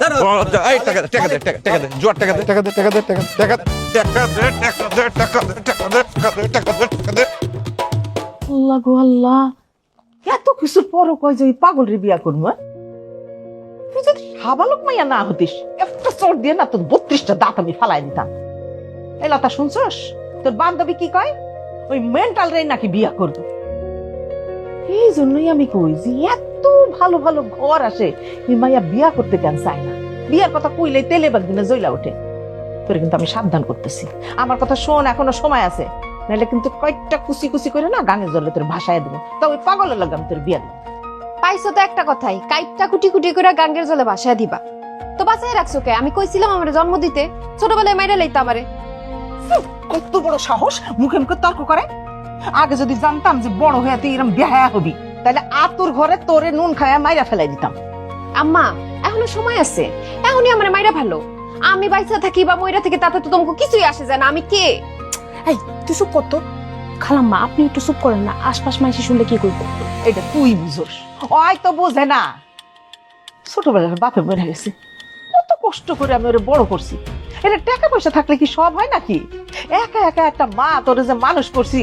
এই টাকা দে, টাকা দে, টাকা দে, জোয়ার টাকা দে, টাকা দে, টাকা দে, টাকা দে, টাকা দে, টাকা দে, টাকা দে, টাকা দে, টাকা দে, টাকা দে, টাকা দে, টাকা দে। আল্লাহ গো আল্লাহ, এত কিছুর পরও কয় যে ওই পাগলের বিয়া করবো, হ্যাঁ? তুই যদি সাবালক মাইয়া না হতিস, একটা চোর দিয়ে না তোর 32টা দাঁত আমি ফালাই দিতাম। এই লতা শুনছস, তোর বান্ধবী কি কয়, ওই মেন্টাল রে নাকি বিয়া করবো। এই জন্যই আমি কই যে এত ভালো ভালো ঘর আসে, এই মাইয়া বিয়া করতে কেন চায় না। বিয়ার কথা কইলেই তেলে বাগদিনে জ্বলা ওঠে। তোরে কিন্তু আমি সাবধান করতেছি, আমার কথা শোন, এখনো সময় আছে, নাহলে কিন্তু কয়েকটা কুচি কুচি করে না গাঙের জলে তোর ভাসায় দেবো। তা ওই পাগলের লাগাম তোর বিয়া দেবো। পাইছো তো একটা কথাই, কাইটটা কুটি কুটি করে গাঙ্গের জলে ভাসায় দিবা। তো বাঁচাই রাখছো কে? আমি কইছিলাম আমার জন্ম দিতে, ছোটবেলায় মাইরা লইতে আমারে। কত বড় সাহস, মুখে মুখে তর্ক করে। আগে যদি জানতাম যে বড় হয়ে তুই এরকম বেহায়া হবি, তাহলে আতুর ঘরে তোরে নুন খায়া মাইরা ফেলাই দিতাম। আম্মা এখনো সময় আছে, এখনই আমার মাইরা ভালো। আমি বাইসা থাকি বা মইরা থেকে তাতে তো তোমাকে কিছুই আসে যায় না। আমি কে? এই তুই চুপ করতো। খালাম্মা আপনি একটু চুপ করেন না, আশপাশ মাইসি শুনলে কি করবো? এটা তুই বুঝোস, ওই তো বোঝে না। ছোটবেলার বাপে মরে গেছে, কত কষ্ট করে আমি ওরে বড় করছি। এটা টাকা পয়সা থাকলে কি সব হয় নাকি? একা একা একটা মা তোরে যে মানুষ করছি,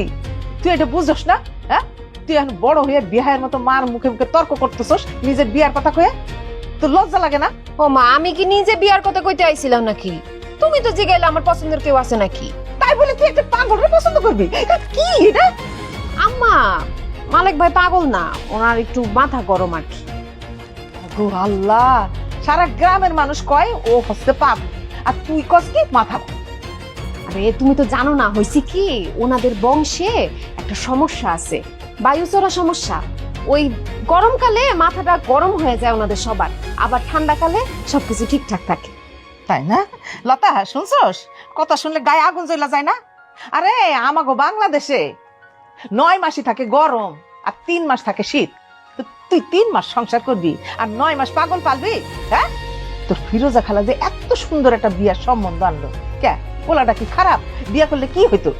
তুই এটা বুঝোস না? হ্যাঁ, তুই এখন বড় হয়ে বিয়ের মতো মার মুখে মুখে তর্ক করতেছস নিজের বিয়ার কথা কয়ে। তোর লজ্জা লাগে না? ও মা, আমি কি নিজে বিয়ার কথা কইতে আইছিলাম নাকি? তুমি তো জিগাইলে আমার পছন্দের কেউ আছে নাকি। তাই বলে তুই একটা পাগলরে পছন্দ করবি? এটা কি এটা? আম্মা, মালিক ভাই পাগল না, ওনার একটু মাথা গরম আর কি। গো আল্লাহ, সারা গ্রামের মানুষ কয় ও হচ্ছে পাগল, আর তুই কস কি মাথা। আরে তুমি তো জানো না, হয়েছে কি ওনাদের বংশে একটা সমস্যা আছে, বায়ুচরা সমস্যা। ওই গরমকালে মাথাটা গরম হয়ে যায় ওনাদের সবার, আবার ঠান্ডাকালে সবকিছু ঠিকঠাক থাকে। তাই না লতা, শুনছস? কথা শুনলে গায়ে আগুন জ্বলা যায় না? আরে আমাগো বাংলাদেশে 9 মাসই থাকে গরম আর 3 মাস থাকে শীত। তো তুই 3 মাস সংসার করবি আর 9 মাস পাগল পালবি? হ্যাঁ, তোর ফিরোজা খালা যে এত সুন্দর একটা বিয়ার সম্বন্ধ আনলো, কে পোলাটা কি খারাপ? বিয়া করলে কি হইতো?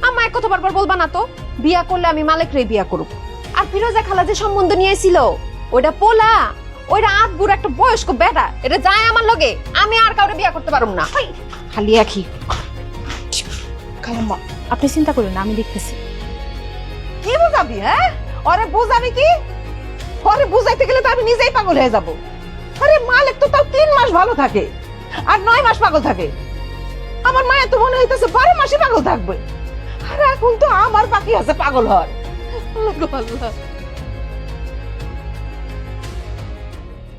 আম্মা এক কথা বারবার বলবা না তো। বিয়া করলে আমি মালিকরে বিয়া করব। আর ফিরোজা খালা যে সম্বন্ধ নিয়েছিল, ওইটা পোলা, ওইটা আধবুড় একটা বয়স্ক বেটা, এটা যায় আমার লগে। আমি আর কাউরে বিয়া করতে পারবো না। খালি একই। খালাম্মা আপনি চিন্তা করেন না, আমি দেখতেছি। কি বুঝাবি? হ্যাঁ, ওরে বুঝাবি কি? ওরে বুঝাইতে গেলে তো আমি নিজেই পাগল হয়ে যাব। আরে মালিক তো তাও 3 মাস ভালো থাকে আর 9 মাস পাগল থাকে। আমার মায়ের তো মনে হইতেছে 12 মাসই পাগল থাকবে। আর এখন তো আমার বাকি আছে পাগল হওয়ার।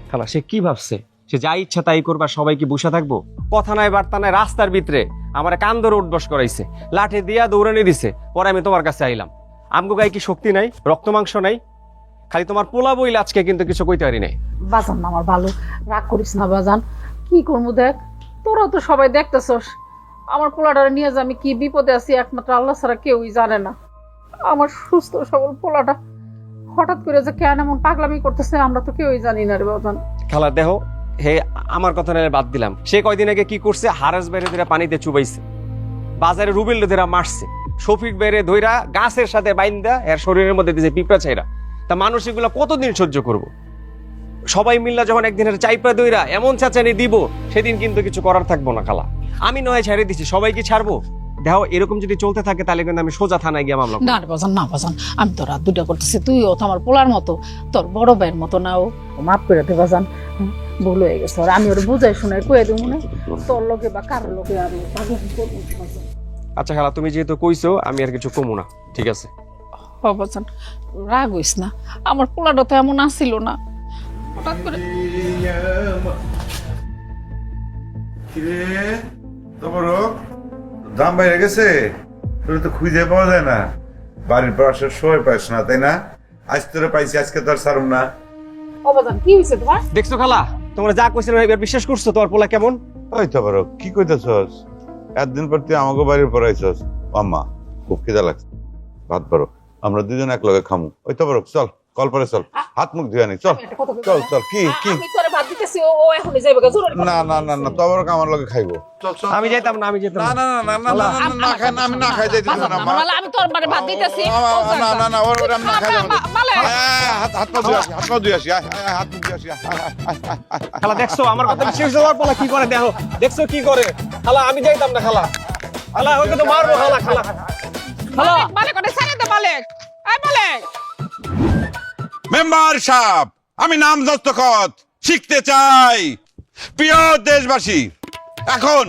খালা সে কি ভাবছে? সে যা ইচ্ছা তাই করবা, সবাই কি বসে থাকবো? কথা নাই বার্তা নাই, রাস্তার ভিতরে আমার কান ধরে উঠবস করাইছে, লাঠি দিয়া দৌড়ানি দিছে। পরে আমি তোমার কাছে আইলাম। আমগো গায়ে কি শক্তি নাই, রক্ত মাংস নাই? খালি তোমার পোলা বইলে আজকে কিন্তু কিছু কইতে পারি নাই। বাজান না আমার ভালো, রাগ করিস না বাজান। কি করবো দেখ, তোরা তো সবাই দেখতেছস আমার পোলাটারে নিয়ে যে আমি কি বিপদে আছি, একমাত্র আল্লাহ ছাড়া কেউই জানে না। আমার সুস্থ সবল পোলাটা হঠাৎ করে যে কেন এমন পাগলামি করতেছে, আমরা তো কেউই জানি না রে বাজান। খালা দেহ, হে আমার কথা নিয়ে বাদ দিলাম। সে কয়দিন আগে কি করছে, হারাস বাইরে ধরে পানিতে চুবাইছে, বাজারে রুবেল ধরা মারছে, শফিক বাইরে ধইরা গাছের সাথে বাইন্দা এর শরীরের মধ্যে দিয়েছে পিঁপড়া ছাইরা। তা মানুষ এগুলা কতদিন সহ্য করবো? সবাই মিল্লা যখন একদিনের চাইপা দইরা এমন চাচানি দিব, সেদিন কিন্তু কিছু করার থাকবো না খালা। আমি নয় ছেড়ে দিছি, সবাই কি ছাড়বো? দেখো এরকম যদি চলতে থাকে তাহলে কিন্তু আমি সোজা থানায় গিয়ে মামলা করব। না রে বাজান, না বাজান, আমি তো রাত দুটা করতেছি, তুইও তো আমার পোলার মতো, তোর বড় ভাইয়ের মতো না। ও মাফ করে দে বাজান, ভুল হয়ে গেছে। আর আমি ওর বুঝাই শুনে কয়ে দেবো না, তোর লোকে বা কারোর লোকে আমি পাগলামি করবো না বাজান। আচ্ছা খালা, তুমি যেহেতু কইছো আমি আর কিছু কমু না, ঠিক আছে? হ বাজান, রাগ হইস না, আমার পোলাটা তো এমন আসিল না, হঠাৎ করে। দাম বাইরে গেছে, তোর তো খুঁজে পাওয়া যায় না। বাড়ির পর আসার সময় পাইস না, তাই না? আজ তোরে পাইছি, আজকে তো আর ছাড়ুম না। ও বাজান, কি হয়েছে তোমার? দেখছো খালা, তোমরা যা কইছিলাম এবার বিশ্বাস করছো? তোমার পোলা কেমন? ওই তো বড় কি কইতেছস? একদিন পর তুই আমাকে বাড়ির পর আইছস। আম্মা খুব খিদা লাগছে, ভাত বড়, আমরা দুজন এক লগে খামু। ওই তো বড় চল, কল পরে চল। হাত মুখ ধুয়ে নি, চল একটা কথা কই চল বাবা। চল। কি কি আমি তোরে ভাত দিতেছি, ও এখনই যাইবে গা, জরুরি কথা। না না না না, তোমার আমার লগে খাইবো। চল চল। আমি যাইতাম না, আমি যেতাম না না। না না না না না, না খাই না, আমি না খাই যাইতেছি না মা। মালা, আমি তোর মানে ভাত দিতেছি। না না না, ওর আমি না খাই যাবো না। মালা, হাত পা ধুয়ে আসি, হাত পা ধুয়ে আসি, হাত মুখ ধুয়ে আসি। খালা দেখছো আমার কথা বিশ্বাস হওয়ার পর কি করে দেখো, দেখছো কি করে? খালা আমি যাইতাম না খালা, খালা ওকে তো মারবো খালা, খালা খালা। মালিক ওটা ছেড়ে দে মালিক। এই মালিক। মেম্বার সাহেব, আমি নাম দস্তখত শিখতে চাই। প্রিয় দেশবাসী, এখন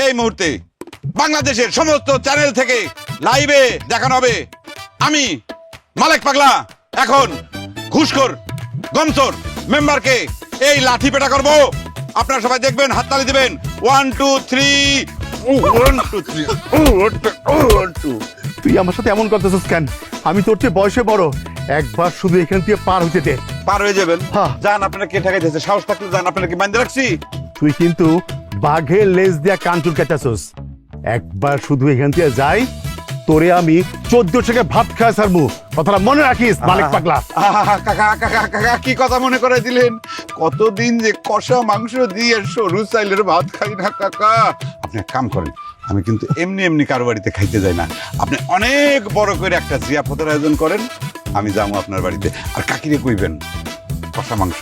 এই মুহূর্তে বাংলাদেশের সমস্ত চ্যানেল থেকে লাইভে দেখানো হবে আমি মালেক পাগলা এখন ঘুষখোর গমসর মেম্বারকে এই লাঠি পেটা করব। আপনারা সবাই দেখবেন, হাততালি দিবেন। 1 2 3 1 2 3 1 2। তুই আমার সাথে এমন করতেছিস কেন? আমি তোর চেয়ে বয়সে বড়, একবার শুধু এখান থেকে পার হইতে দে। পার হয়ে যাবেন। হ্যাঁ। যান, আপনারা কে ঠেকাইতেছে? সাহস থাকলে যান, আপনারা কি বান্ধে রাখছি? তুই কিন্তু বাঘের লেজ দিয়া কাঞ্চুর কাটাছস। একবার শুধু এখান থেকে যাই, তোরে আমি 14 থেকে ভাত খায় ছাড়বো। কথাটা মনে রাখিস মালিক পাগলা। আহা, কাকা কাকা কাকা কি কথা মনে করে দিলেন? কতদিন যে কষা মাংস দিয়ে সরু চাইলের ভাত খাই না কাকা। আপনি এক কাম করেন, আমি কিন্তু এমনি এমনি কারো বাড়িতে খাইতে যাই না। আপনি অনেক বড় করে একটা জিয়াফতের আয়োজন করেন, আমি যাবো আপনার বাড়িতে। আর কাকিরে কইবেন কষা মাংস,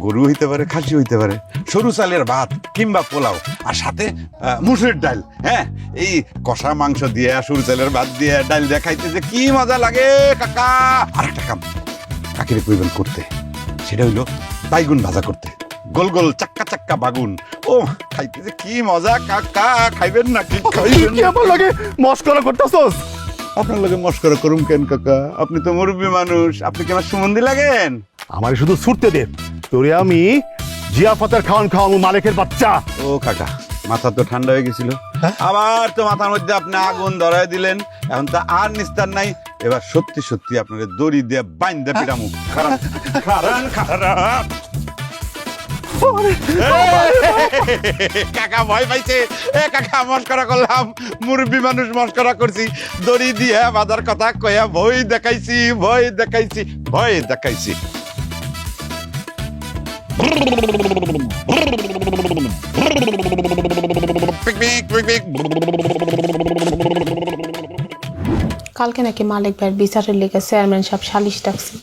গরু হইতে পারে, খাসি হইতে পারে, সরু চালের ভাত কিংবা পোলাও, আর সাথে মুসুরির ডাল। হ্যাঁ, এই কষা মাংস দিয়ে সরু চালের ভাত দিয়ে ডাল দিয়ে খাইতে যে কি মজা লাগে কাকা। আর একটা কাম কাকিরে কইবেন করতে, সেটা হইলো বাইগুন ভাজা করতে, গোল গোল চাক্কা চাক্কা বাগুন। ও খাইতে যে কি মজা কাকা, খাইবেন না কি? খাইবেন তুই আমার লাগে মস্করা করতেছস? আপনার লগে মস্করা করুম কেন কাকা? আপনি তো মুরব্বী মানুষ, আপনি কি আমার সুমন্দি লাগেন? আমার শুধু ছুটতে দে, তোরে আমি জিয়াফতের খাওয়ান খাওয়াবো মালিকের বাচ্চা। ও কাকা, মাথা তো ঠান্ডা হয়ে গেছিল, আবার তো মাথার মধ্যে আপনি আগুন ধরায় দিলেন। এখন তো আর নিস্তার নাই, এবার সত্যি সত্যি আপনাদের দড়ি দিয়ে বাইন্দা পিটামু। খারাপ খারাপ খারাপ। কাকা ভয় পাইছে। এ কাকা, মস্করা করলাম, মুরব্বী মানুষ মস্করা করছি, দড়ি দিয়ে বাজার কথা কয়া ভয় দেখাইছি, ভয় দেখাইছি, ভয় দেখাইছি। কালকে নাকি মালিক ভাইয়ের বিচারের লেগে চেয়ারম্যান সাহেব সালিশ ডাকছে।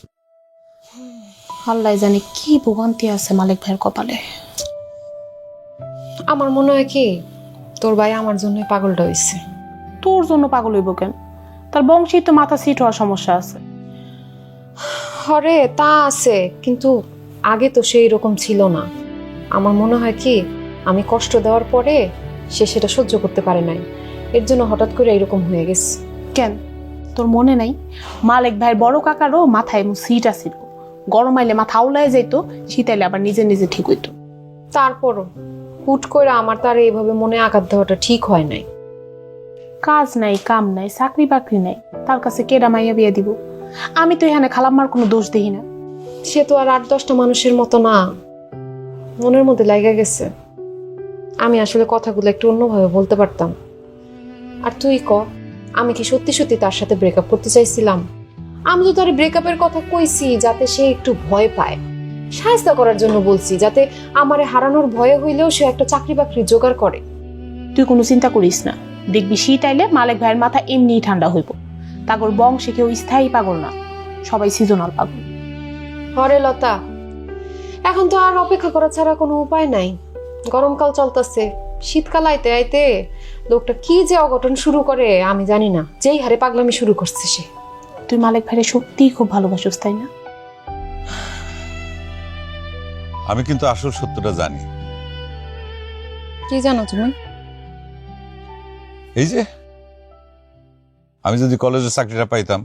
আল্লাহ জানে কি ভোগান্তি আছে মালিক ভাইয়ের কপালে। আমার মনে হয় কি তোর ভাই আমার জন্যই পাগলটা হইছে। তোর জন্য পাগল হইব কেন? তার বংশী তো মাথা সিট হওয়ার সমস্যা আছে। হরে তা আছে, কিন্তু আগে তো সেই রকম ছিল না। আমার মনে হয় কি আমি কষ্ট দেওয়ার পরে সে সেটা সহ্য করতে পারে নাই, এর জন্য হঠাৎ করে এরকম হয়ে গেছে। কেন তোর মনে নাই মালিক ভাইয়ের বড় কাকারও মাথায় এমন সিট আছিল, গরম আইলে মাথা আউলায় যাইতো, শীতাইলে আবার নিজে নিজে ঠিক হইতো। তারপরও হুট করে আমার তার এইভাবে মনে আঘাত দেওয়াটা ঠিক হয় নাই। কাজ নাই, কাম নাই, চাকরি বাকরি নাই, তার কাছে কেডা মাইয়া বিয়ে দিব? আমি তো এখানে খালাম্মার কোনো দোষ দেখি না। সে তো আর 8-10টা মানুষের মতো না, মনের মধ্যে লাগা গেছে। আমি আসলে কথাগুলো একটু অন্যভাবে বলতে পারতাম। আর তুই ক, আমি কি সত্যি সত্যি তার সাথে ব্রেকআপ করতে চাইছিলাম? আমি তো তার ব্রেকআপের কথা কইছি যাতে সে একটু ভয় পায়, সাহায্য করার জন্য বলছি, যাতে আমারে হারানোর ভয়ে হইলেও সে একটা চাকরি বাকরি জোগাড় করে। তুই কোনো চিন্তা করিস না, দেখবি শীত আইলে মালিক ভাইয়ের মাথা এমনিই ঠান্ডা হইব। তাগর বংশে কেউ স্থায়ী পাগল না, সবাই সিজনাল পাগল। হরে লতা, এখন তো আর অপেক্ষা করা ছাড়া কোনো উপায় নাই। গরমকাল চলতেছে, শীতকাল আইতে আইতে লোকটা কি যে অঘটন শুরু করে আমি জানি না। যেই হারে পাগলামি শুরু করছে সে। তুই মালিক ভাইয়ের সত্যিই খুব ভালোবাসিস, তাই না? আমি কিন্তু আসল সত্যটা জানি। কি জানো তুমি? এই যে আমি যদি কলেজের চাকরিটা পাইতাম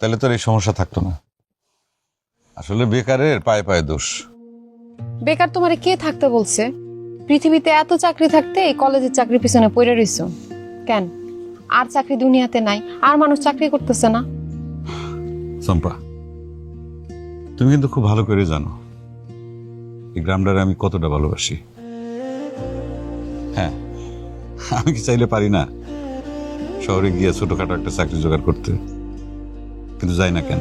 তাহলে তোর এই সমস্যা থাকতো না। আসলে বেকারের পায়ে পায়ে দোষ। বেকার তোমারে কে থাকতে বলছে? পৃথিবীতে এত চাকরি থাকতে এই কলেজের চাকরির পিছনে পড়ে রইছো কেন? আর চাকরি দুনিয়াতে নাই, আর মানুষ চাকরি করতেছে না। চম্পা, তুমি কিন্তু খুব ভালো করে জানো এই গ্রামটারে আমি কতটা ভালোবাসি। হ্যাঁ, আমি কি চাইলে পারি না শহরে গিয়ে ছোটখাটো একটা চাকরি জোগাড় করতে? কিন্তু যাই না কেন?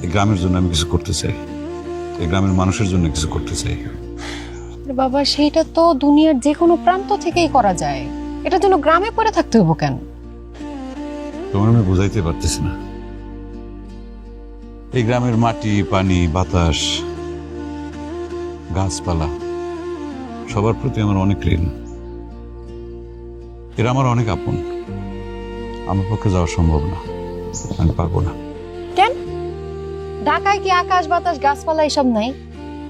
এই গ্রামের জন্য আমি কিছু করতে চাই, এই গ্রামের মানুষের জন্য কিছু করতে চাই। বাবা সেইটা তো দুনিয়ার যে কোনো প্রান্ত থেকেই করা যায়, এটার জন্য গ্রামে পড়ে থাকতে হবো কেন? তোমার আমি বুঝাইতে পারতেছি না। এই গ্রামের মাটি, পানি, বাতাস, গাছপালা সবার প্রতি আমার অনেক ঋণ। এরা আমার অনেক আপন। আমার পক্ষে যাওয়া সম্ভব না, আমি পারবো না। কেন? ঢাকায় কি আকাশ বাতাস গাছপালা এসব নাই?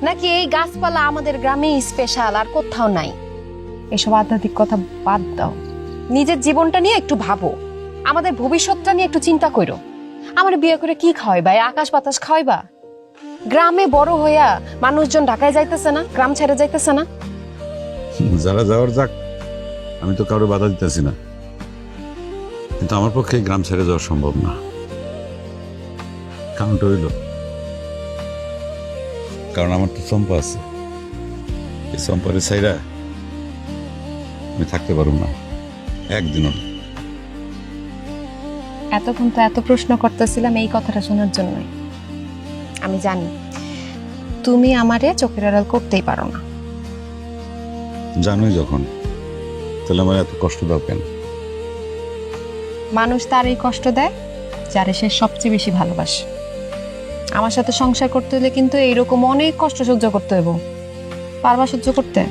নাকি এই গাছপালা আমাদের গ্রামেই স্পেশাল আর কোথাও নাই? এসব আধ্যাত্মিক কথা বাদ দাও, নিজের জীবনটা নিয়ে একটু ভাবো, আমাদের ভবিষ্যৎটা নিয়ে একটু চিন্তা করো। আমার বিয়ে করে কি খাওয়াইবা? আকাশ বাতাস খাওয়াইবা? গ্রামে বড় হইয়া মানুষজন ঢাকায় যাইতেছে না, গ্রাম ছেড়ে যাইতেছে না? যারা যাওয়ার যাক, আমি তো কারো বাধা দিতেছি না, কিন্তু আমার পক্ষে এই গ্রাম ছেড়ে যাওয়া সম্ভব না। কারণটা হইল, কারণ আমার তো চম্পা আছে। এই চম্পারে ছাইরা আমি থাকতে পারব না একদিনও না। এতক্ষণ তো এত প্রশ্ন করতেছিলাম এই কথাটা শোনার জন্যই। আমি জানি তুমি আমারে চোখের আড়াল করতেই পারো না। জানোই যখন, তাহলে আমার এত কষ্ট দাও কেন? মানুষ তার এই কষ্ট দেয় যারে সে সবচেয়ে বেশি ভালোবাসে। আমার সাথে সংসার করতে হলে কিন্তু এইরকম অনেক কষ্ট সহ্য করতে হইব। পারবা সহ্য করতে?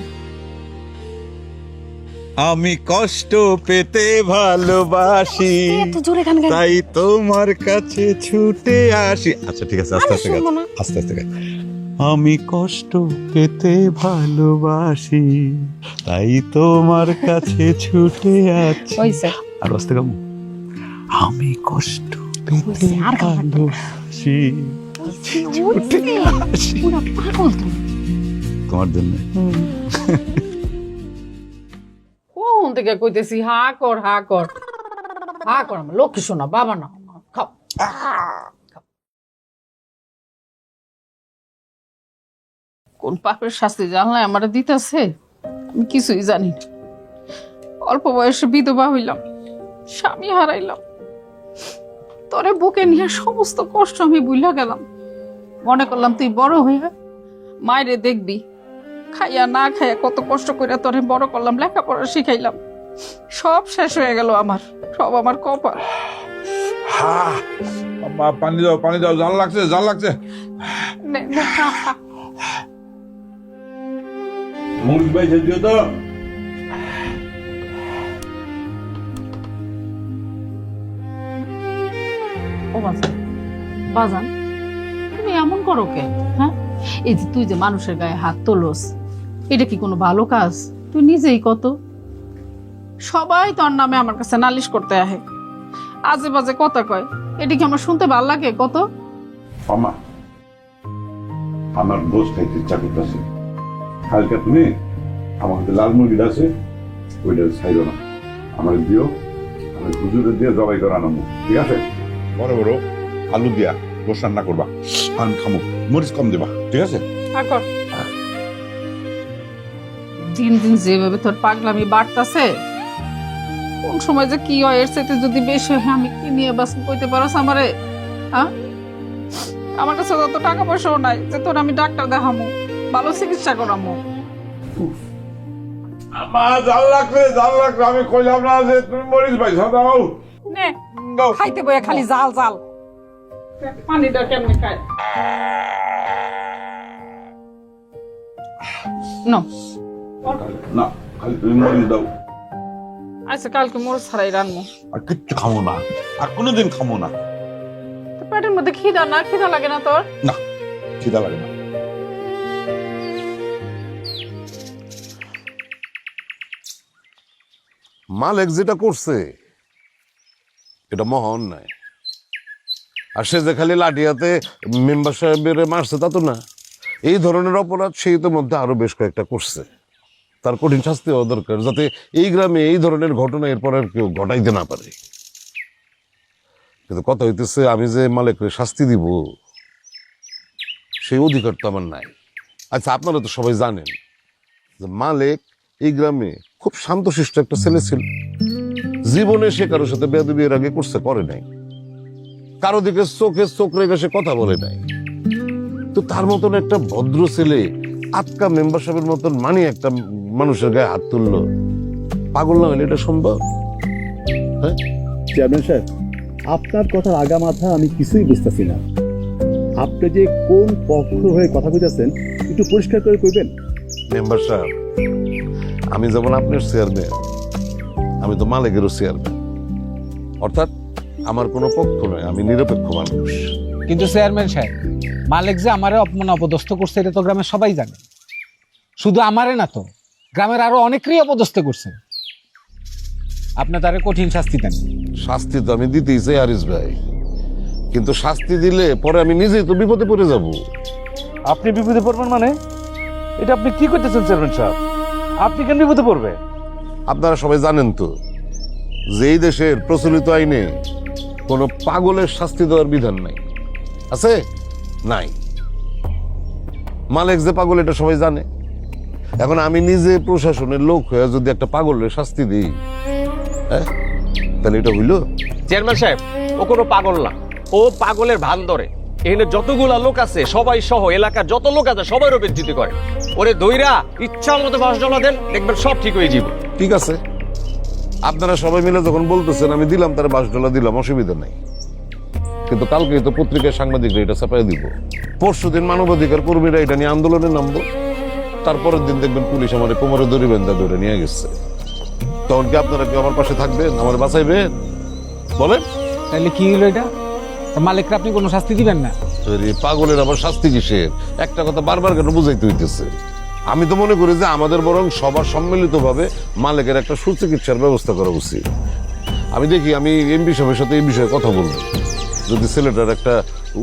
আমি কষ্ট পেতে ভালোবাসি, এত জোরে গান গাই তাই তোমার কাছে ছুটে আসি। আচ্ছা ঠিক আছে, আস্তে আস্তে গাও, শুনবো না। আস্তে আস্তে গাও। আমি কষ্ট পেতে ভালোবাসি, তাই তোমার কাছে ছুটে আসি। হইছে। আর আস্তে গাও। আমি কষ্ট পেতে হইছে, আর গাও না। ভালোবাসি, ছুটে আসি পুরা পাগল তুমি। তোমার জন্য। কোন থেকে কইতেছি হা কর হা কর হা কর, আমার লক্ষ্মী শোনা বাবা না খাও। কোন পাপের শাস্তি জানলাই আমার দিতেছে আমি কিছুই জানি না। অল্প বয়সে বিধবা হইলাম, স্বামী হারাইলাম, তোরে বুকে নিয়ে সমস্ত কষ্ট আমি ভুইলা গেলাম। মনে করলাম তুই বড় হইয়া মায়েরে দেখবি, খাইয়া না খাইয়া কত কষ্ট করে তোরে বড় করলাম, লেখাপড়া শিখাইলাম, সব শেষ হয়ে গেল আমার, সব আমার কপাল। পানি দাও, জাল লাগছে। নে, নে, খা, খা। মুরগি ভাই দিও তো। ও বাজান, বাজান তুমি এমন করো কে? হ্যাঁ, এই যে তুই যে মানুষের গায়ে হাত তোলস, এটা কি কোনো ভালো কাজ? তুই নিজেই কত, সবাই তোর নামে আমার কাছে নালিশ করতে আহে, আজে বাজে কথা কয়, এটা কি আমার শুনতে ভাল লাগে কত? আমা, আমার গোস খাইতে ইচ্ছা করতেছে। কালকে তুমি আমার হাতে লাল মুরগিটা আছে, ওইটা ছাইরো না, আমার দিও, আমি হুজুরে দিয়ে জবাই করে আনবো, ঠিক আছে? বড় বড় আলু দিয়া গোস রান্না করবা, আমি খামো, মরিচ কম দেবা, ঠিক আছে? আকর দিন দিন যেভাবে তোর পাগলামি বাড়তাছে, কোন সময় যে কি হয় এর সাথে যদি বেশি হয় আমি কি নিয়ে বাস কইতে পারস আমারে? হ্যাঁ, আমার কাছে তত টাকা পয়সাও নাই যে তোর আমি ডাক্তার দেখামো, ভালো চিকিৎসা করামো। আমার জাল লাগছে, আমি কইলাম না যে তুমি মরিচ ভাই দাও। নে খাইতে বয়ে খালি জাল জাল, পানিটা কেমনে খায়? নো না, খালি তুমি মরিচ দাও। আচ্ছা কালকে মোর ছাড়াই রানমো, আর কিচ্ছু খামো না, আর কোনোদিন খামো না। তো পেটের মধ্যে খিদা না, খিদা লাগে না তোর? না, খিদা লাগে না। মালিক যেটা করছে এটা মহা অন্যায়। আর সে যে খালি লাঠিয়াতে মেম্বার সাহেবের মারছে তা তো না, এই ধরনের অপরাধ সেই তো মধ্যে আরো বেশ কয়েকটা করছে। তার কঠিন শাস্তি হওয়া দরকার, যাতে এই গ্রামে এই ধরনের ঘটনা এরপর আর কেউ ঘটাইতে না পারে। কিন্তু কথা হইতেছে, আমি যে মালিককে শাস্তি দিব সেই অধিকার তো আমার নাই। আচ্ছা, আপনারা তো সবাই জানেন যে মালিক এই গ্রামে খুব শান্তশিষ্ট একটা ছেলে ছিল। জীবনে সে কারোর সাথে বেয়াদবি এর আগে করে নাই। কারো দিকে চোখে চোখ রেখে সে কথা বলে নাই। তো তার মতন একটা ভদ্র ছেলে আটকা মেম্বার সাহেবের মতন মানে একটা মানুষের গায়ে হাত তুললো, পাগল না হলে এটা সম্ভব? হ্যাঁ চেয়ারম্যান সাহেব, আপনার কথার আগা মাথা আমি কিছুই বুঝতেছি না। আপনি যে কোন পক্ষ হয়ে কথা বলতেছেন একটু পরিষ্কার করে কইবেন? মেম্বার সাহেব, আমি যেমন আপনার চেয়ারম্যান, আমি তো মালিকেরও চেয়ারম্যান, অর্থাৎ আমার কোনো পক্ষ নয়, আমি নিরপেক্ষ মানুষ। কিন্তু চেয়ারম্যান সাহেব, মালিক যে আমারে অপমান অপদস্থ করছে এটা তো গ্রামের সবাই জানে। শুধু আমারে না, তো গ্রামের আরো অনেকেরই অপদস্থ করছে। আপনি তারে কঠিন শাস্তি দেন। শাস্তি তো আমি দিতেই চাই হারিস ভাই, কিন্তু শাস্তি দিলে পরে আমি নিজেই তো বিপদে পড়ে যাব। আপনি বিপদে পড়বেন মানে? এটা আপনি কি করতেছেন চেয়ারম্যান সাহেব? আপনি কেন বিপদে পড়বে? আপনারা সবাই জানেন তো যে এই দেশের প্রচলিত আইনে কোনো পাগলের শাস্তি দেওয়ার বিধান নাই। আছে? নাই। মালিক যে পাগল এটা সবাই জানে। এখন আমি নিজে প্রশাসনের লোক হয়ে যদি একটা পাগলের শাস্তি দিই, হ্যাঁ, তাহলে এটা হইল? চেয়ারম্যান সাহেব, ও কোনো পাগল না, ও পাগলের ভান ধরে। এখানে যতগুলা লোক আছে সবাই সহ এলাকার যত লোক আছে সবাই বেজ্জিতি করে। ওরে দইরা ইচ্ছা মতো $10 দেন, দেখবেন সব ঠিক হয়ে যাবে। ঠিক আছে, আপনারা সবাই মিলে যখন বলতেছেন আমি দিলাম, তার $10 দিলাম, অসুবিধা নাই। কিন্তু কালকে তো পত্রিকায় সাংবাদিকরা এটা ছাপাই দিব, পরশুদিন মানবাধিকার কর্মীরা এটা নিয়ে আন্দোলনে নামবো, তারপরের দিন দেখবেন পুলিশ আমার কোমরে দড়ি বেঁধে ধরে নিয়ে গেছে। তখন কি আপনারা কি আমার পাশে থাকবেন, আমার বাঁচাইবেন? বলেন। তাহলে কি হলো এটা? মালিকরা আপনি কোনো শাস্তি দিবেন না? পাগলের আবার শাস্তি কিসের? একটা কথা বারবার কেন বুঝাইতে হইতেছে? আমি তো মনে করি যে আমাদের বরং সবার সম্মিলিতভাবে মালিকের একটা সুচিকিৎসার ব্যবস্থা করা উচিত। আমি দেখি, আমি এমপি সাহেবের সাথে এই বিষয়ে কথা বলবো, যদি ছেলেটার একটা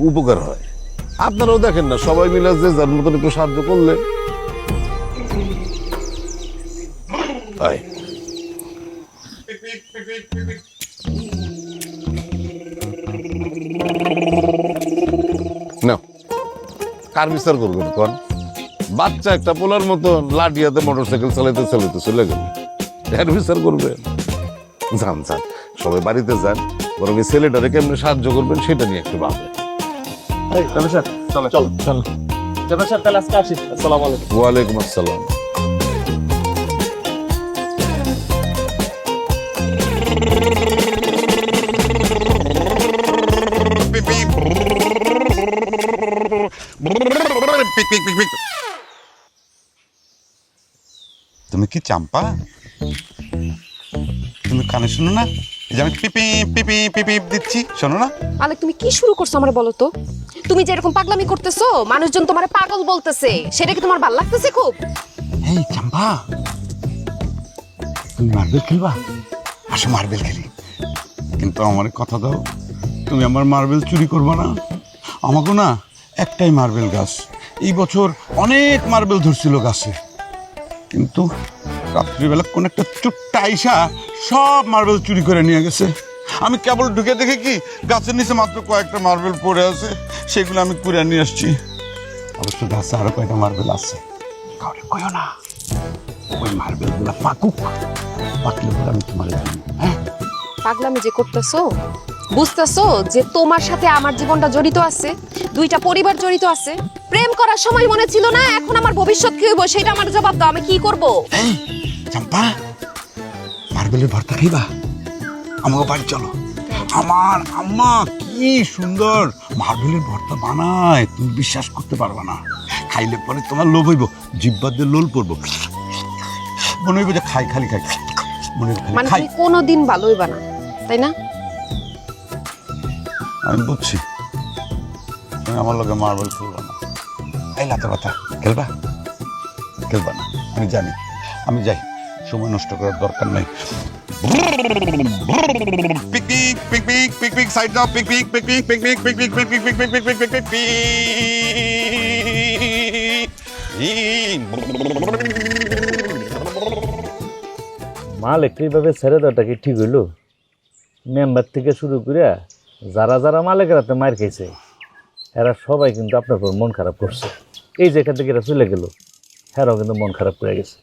উপকার হয়। আপনারাও দেখেন না, সবাই মিলে যে যার মতন একটু সাহায্য করলেন। না, কার বিচার করবেন কোন? বাচ্চা একটা পোলার মতন লাঠিয়াতে মোটরসাইকেল চালাইতে চালাইতে চলে গেল, এর বিচার করবেন? যান যান, সবাই বাড়িতে যান, বরং এই ছেলেটারে কেমনে সাহায্য করবেন সেটা নিয়ে একটু ভাবেন। ওয়ালাইকুম আসসালাম। তুমি কি চাম্পা? তুমি কানে শোনো না? এই যে আমি পিপি পিপি পিপি দিচ্ছি, শোনো না? আলে তুমি কি শুরু করছো আমার বলো তো? তুমি যে এরকম পাগলামি করতেছো, মানুষজন তোমারে পাগল বলতেছে, সেটা কি তোমার ভালো লাগতেছে খুব? এই চাম্পা, তুমি মার্বেল খেলবা? আসো মার্বেল খেলি, কিন্তু আমার কথা দাও, তুমি আমার মার্বেল চুরি করবা না। আমাকে না একটাই মার্বেল গাছ, এই বছর অনেক মার্বেল ধরছিল গাছে, কিন্তু রাত্রিবেলা কোন একটা চুট্টা আইসা সব মার্বেল চুরি করে নিয়ে গেছে। আমি কেবল ঢুকে দেখে কি গাছের নিচে মাত্র কয়েকটা মার্বেল পড়ে আছে, সেগুলো আমি কুড়ে নিয়ে আসছি। অবশ্য গাছে আরো কয়েকটা মার্বেল আছে, কাউরে কইও না। ওই মার্বেল গুলা পাকুক, পাকলে পরে আমি তোমার জানি। হ্যাঁ, পাগলামি যে করতেছো, বুঝতেছো যে তোমার সাথে আমার জীবনটা জড়িত আছে, দুইটা পরিবার জড়িত আছে। প্রেম করার সময় মনে ছিল না, এখন আমার ভবিষ্যৎ কি হইব সেটা আমার জবাব দাও, আমি কি করব? এই চাম্পা, মার্বেলের ভর্তা খাইবা? আমাকে বাড়ি চলো, আমার আম্মা কি সুন্দর মার্বেলের ভর্তা বানায়, তুমি বিশ্বাস করতে পারবা না। খাইলে পরে তোমার লোভ হইব, জিব্বার দিয়ে লোল পড়বো, মনে হইব যে খাই, খালি খাই, মনে হইব মানে খাই। তুমি কোনোদিন ভালো হইবা না, তাই না? আমি বুঝছি, তুমি আমার লগে মার্বেল খেলবা না। এই লাতা পাতা খেলবা? খেলবা না, আমি জানি। আমি যাই, সময় নষ্ট করার দরকার নাই। পিকনিক পিকনিক পিকনিক সাইড দাও, picnic picnic picnic picnic picnic picnic picnic picnic মালিক এইভাবে ছেড়ে দেওয়াটা কি ঠিক হইলো? মেম্বার থেকে শুরু করে যারা যারা মালিকের হাতে মার খেয়েছে এরা সবাই কিন্তু আপনার উপর মন খারাপ করছে। এই যে এখান থেকে এরা চলে গেল, এরাও কিন্তু মন খারাপ করে গেছে।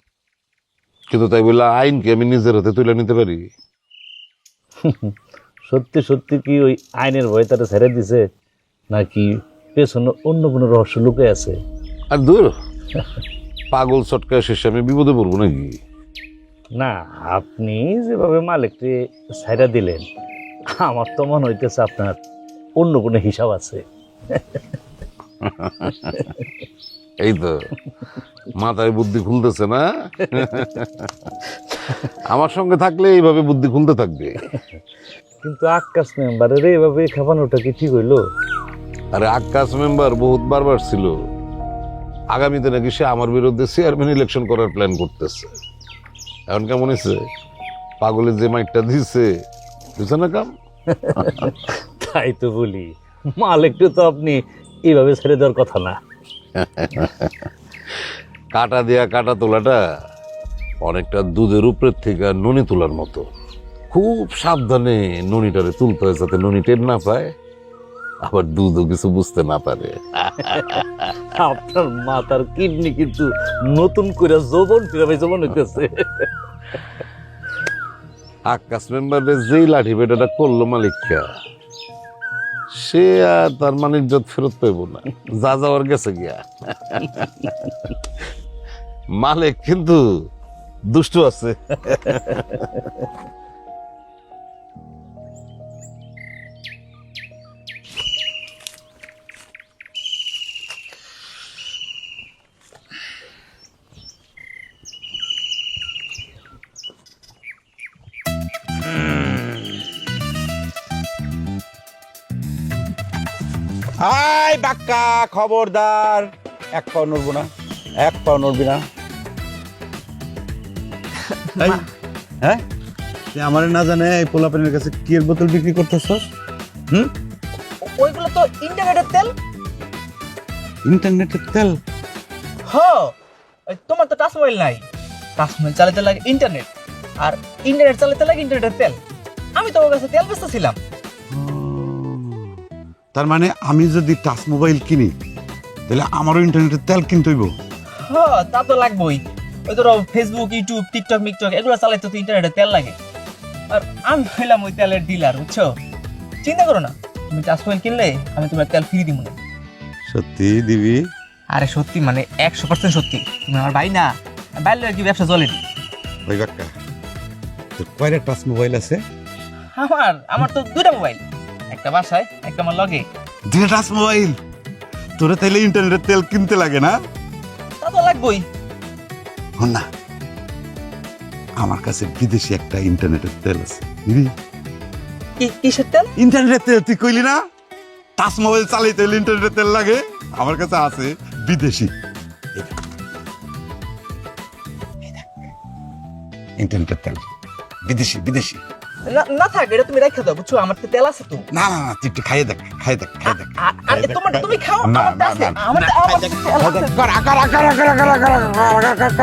কিন্তু তাই বলে আইনকে আমি নিজের হাতে তুলে নিতে পারি? সত্যি সত্যি কি ওই আইনের ভয় তারা ছেড়ে দিছে, নাকি পেছনে অন্য কোনো রহস্য লুকে আছে? আর দূর পাগল চটকা শেষে আমি বিপদে পড়বো নাকি? না, আপনি যেভাবে মালিককে ছাইড়া দিলেন, আমার তো মনে হইতেছে আপনার অন্য কোনো হিসাব আছে। এই তো মাথায় বুদ্ধি খুলতেছে না? আমার সঙ্গে থাকলে এইভাবে বুদ্ধি খুলতে থাকবে। কিন্তু আকাশ মেম্বারের এইভাবে খাবানোটা কি ঠিক হইলো? আরে আকাশ মেম্বার বহুত বারবার ছিল, আগামীতে নাকি সে আমার বিরুদ্ধে চেয়ারম্যান ইলেকশন করার প্ল্যান করতেছে। এখন কেমন হয়েছে? পাগলের যে মাইকটা দিছে না কাম। তাই তো বলি, মালিককে তো আপনি এইভাবে ছেড়ে দেওয়ার কথা না। কাটা দেয়া কাটা তোলাটা অনেকটা দুধের উপরের থেকে ননি তোলার মতো। খুব সাবধানে ননিটারে তুলতে হয়, যাতে ননি টের না পায়, আবার দুধও কিছু বুঝতে না পারে। আপনার মাথার কিডনি কিন্তু নতুন করে যৌবন ফিরে যৌবন হইতেছে। আকাশ মেম্বারের যেই লাঠি বেটাটা করলো মালিকটা, সে আর তার মানিজ্জত ফেরত পাইব না, যা যাওয়ার গেছে গিয়া। মালিক কিন্তু দুষ্টু আছে। আই বাক্কা, খবরদার, এক পাও নড়বো না, এক পাও নড়বি না। এই, হ্যাঁ তুই আমার না জানে এই পোলাপানের কাছে কি এর বোতল বিক্রি করতেছস? ওইগুলো তো ইন্টারনেটের তেল। ইন্টারনেটের তেল? তোমার তো টাচ মোবাইল নাই, টাচ মোবাইল চালাতে লাগে ইন্টারনেট, আর ইন্টারনেট চালাতে লাগে ইন্টারনেটের তেল। আমি তোমার কাছে তেল বেচতেছিলাম। তার মানে আমি যদি টাচ মোবাইল কিনি তাহলে আমারও ইন্টারনেটের তেল কিনতে হইব? তা তো লাগবেই। ওই ধরো ফেসবুক, ইউটিউব, টিকটক, মিকটক এগুলো চালাইতে তো ইন্টারনেটের তেল লাগে। আর আমি হইলাম ওই তেলের ডিলার, বুঝছো? চিন্তা করো না, তুমি টাচ মোবাইল কিনলে আমি তোমার তেল ফ্রি দিব না। সত্যি দিবি? আরে সত্যি, মানে 100% সত্যি। তুমি আমার ভাই না, বাইরে কি ব্যবসা চলেনি। ওই বাক্কা, তোর কয়টা টাচ মোবাইল আছে? আমার তো দুটা মোবাইল, একটা বাসায়, একটা আমার লগে। দুটা টাচ মোবাইল? তোরে তাইলে ইন্টারনেটের তেল কিনতে লাগে না? তা তো লাগবেই। হন না, আমার কাছে বিদেশি একটা ইন্টারনেটের তেল আছে। কিসের তেল? ইন্টারনেটের তেল। তুই কইলি না টাচ মোবাইল চালাইতে হলে ইন্টারনেটের তেল লাগে? আমার কাছে আছে বিদেশি ইন্টারনেটের তেল, বিদেশি বিদেশি। না থাক, এটা তুমি রেখে দাও, বুঝছো? আমার তো তেল আছে তো। না না না, তুই একটু খাইয়ে দেখ, খাইয়ে দেখ, খাইয়ে দেখ। আরে তুমি খাও, না, আমার না, আছে, না, আমার না, আমার খাইয়ে দেখ, তেল খাইয়ে আছে। দেখ। কর, আকার, আকার, আকার, আকার, আকার,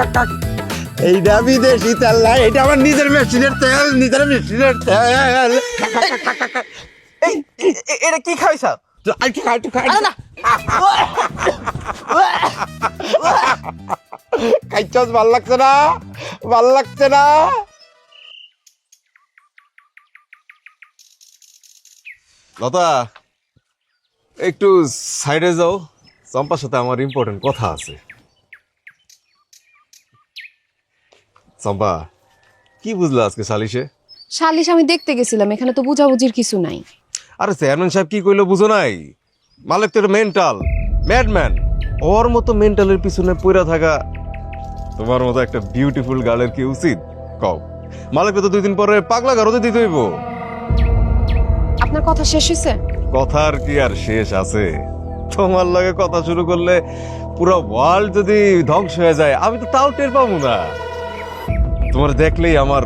আকার। এইটা বিদেশি তেল না, এটা আমার নিজের মেশিনের তেল, নিজের মেশিনের তেল। এটা কি খাইছা? আরেকটু খা, একটু খা। খাইছস? ভাল লাগছে না? ভাল লাগছে না? লতা, একটু সাইডে যাও, চম্পার সাথে আমার ইম্পর্টেন্ট কথা আছে। চম্পা, কি বুঝলা আজকে সালিশে? সালিশ আমি দেখতে গেছিলাম, এখানে তো বুঝাবুঝির কিছু নাই। আরে চেয়ারম্যান সাহেব কি কইলো বুঝো নাই? মালিক তো মেন্টাল, ম্যাডম্যান। ওর মতো মেন্টালের পিছনে পইরা থাকা তোমার মতো একটা বিউটিফুল গার্লের কি উচিত কও? মালিককে তো 2 দিন পরে পাগলা গারদে দিতে হইব। আপনার কথা শেষ হয়েছে? কথার কি আর শেষ আছে? তোমার লগে কথা শুরু করলে পুরো ওয়ার্ল্ড যদি ধ্বংস হয়ে যায়, আমি তো তাও টের পাবো না। তোমার দেখলেই আমার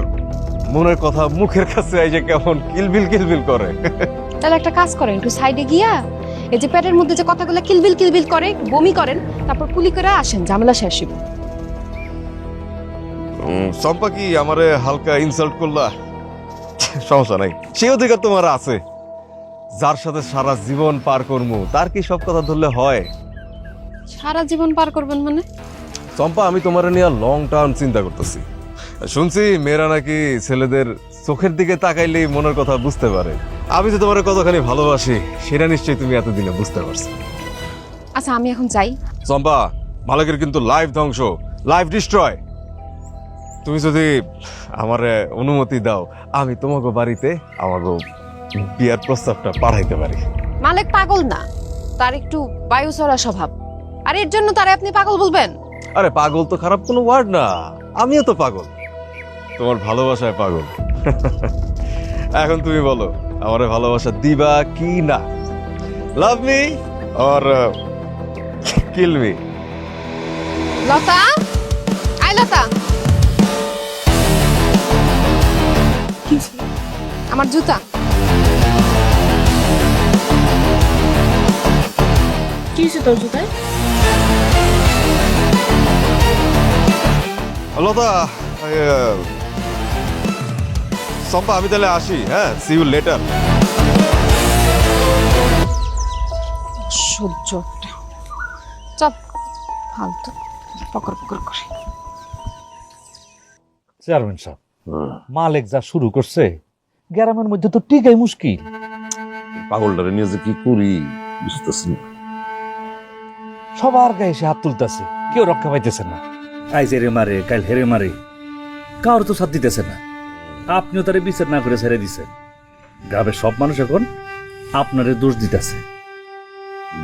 মনের কথা মুখের কাছে আইসে কেমন কিলবিল কিলবিল করে। তাহলে একটা কাজ করেন, একটু সাইডে গিয়া এই যে পেটের মধ্যে যে কথাগুলো কিলবিল কিলবিল করে, বমি করেন, তারপর কুলি করে আসেন, ঝামেলা শেষ হইব। চম্পা কি আমারে হালকা ইনসাল্ট করলা? সমস্যা নাই, সেই অধিকার তোমার আছে। যার সাথে সারা জীবন পার করমু তার কি সব কথা ধরলে হয়? সারা জীবন পার করবেন মানে? চম্পা, আমি তোমার নিয়ে লং টার্ম চিন্তা করতেছি। শুনছি মেয়েরা নাকি ছেলেদের চোখের দিকে তাকাইলেই মনের কথা বুঝতে পারে। আমি যে তোমার কতখানি ভালোবাসি সেটা নিশ্চয়ই তুমি এতদিনে বুঝতে পারছো। আচ্ছা আমি এখন যাই। চম্পা, মালিকের কিন্তু লাইফ ধ্বংস, লাইফ ডিস্ট্রয়। তুমি যদি আমার অনুমতি দাও, আমি তোমাকে বাড়িতে আমাকে বিয়ার প্রস্তাবটা পাঠাইতে পারি। মালিক পাগল না, তার একটু বায়ু চড়া স্বভাব, আর এর জন্য তারে আপনি পাগল বলবেন? আরে পাগল তো খারাপ কোনো ওয়ার্ড না, আমিও তো পাগল, তোমার ভালোবাসায় পাগল। এখন তুমি বলো, আমার ভালোবাসা দিবা কি না? Love me or kill me? Lata, আই লতা, আমার জুতা। কি হয়েছে তোর জুতায়? লতা, চম্পা, আমি তাহলে আসি। হ্যাঁ, সি ইউ লেটার। সহ্য একটা চপ ফালতু পকর পকর করে। চেয়ারম্যান সাহেব, মালিক যা শুরু করছে গ্রামের মধ্যে তো টিকাই মুশকিল। পাগলটারে নিয়ে যে কি করি বুঝতেছি না। সবার গায়ে সে হাত তুলতেছে, কেউ রক্ষা পাইতেছে না। আইজ হেরে মারে, কাল হেরে মারে, কারোর তো সাথ দিতেছে না। আপনিও তারে বিচার না করে ছেড়ে দিছেন। গ্রামের সব মানুষ এখন আপনারে দোষ দিতেছে।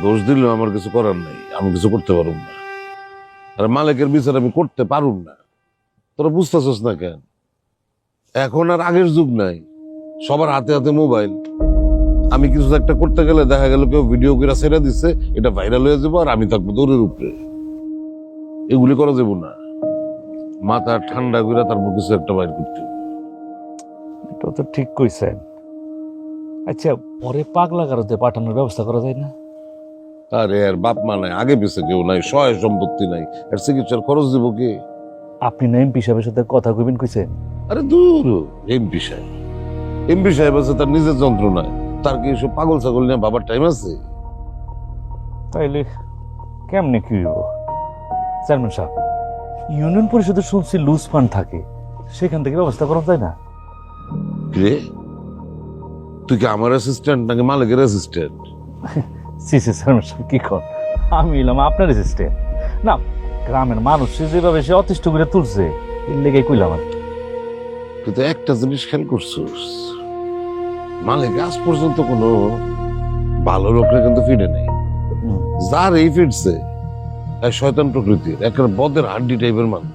দোষ দিলেও আমার কিছু করার নাই, আমি কিছু করতে পারুম না। আর মালিকের বিচার আমি করতে পারুম না। তোরা বুঝতেছস না কেন? এখন আর আগের যুগ নাই, সবার হাতে হাতে মোবাইল। আমি কিছু একটা করতে গেলে দেখা গেল কেউ ভিডিও করে ছেড়ে দিচ্ছে, এটা ভাইরাল হয়ে যাবো আর আমি থাকবো দৌড়ের উপরে। এগুলি করা যাবো না। মাথা ঠান্ডা করে তারপর কিছু একটা বাইর করতে হবে। এটা তো ঠিক কইছেন। আচ্ছা, পরে পাগলা গারদে পাঠানোর ব্যবস্থা করা যায় না? আরে আর বাপ মা নাই, আগে পিছে কেউ নাই, সহায় সম্পত্তি নাই, এর চিকিৎসার খরচ দিব কে? আপনি না এমপি সাহেবের সাথে কথা কইবেন কইছেন? আরে দূর, এমপি সাহেব, এমপি সাহেব আছে তার নিজের যন্ত্রণায়, তার কি এসব পাগল ছাগল নিয়ে বাবার টাইম আছে? তাইলে কেমনে কি হইব? চেয়ারম্যান সাহেব, ইউনিয়ন পরিষদে শুনছি লুজ ফান্ড থাকে, সেখান থেকে ব্যবস্থা করা যায় না? রে, তুই কি আমার অ্যাসিস্ট্যান্ট নাকি মালিকের অ্যাসিস্ট্যান্ট? সিসি চেয়ারম্যান সাহেব কি কর, আমি এলাম আপনার অ্যাসিস্ট্যান্ট না। গ্রামের মানুষ যেভাবে সে অতিষ্ঠ করে তুলছে, এর লেগে কইলাম আর। কিন্তু একটা জিনিস খেয়াল করছিস, মালিক আজ পর্যন্ত কোনো ভালো লোকরা কিন্তু ফিরে নেই। যার এই ফিরছে শয়তান প্রকৃতির, একটা বদের হাড্ডি টাইপের মানুষ।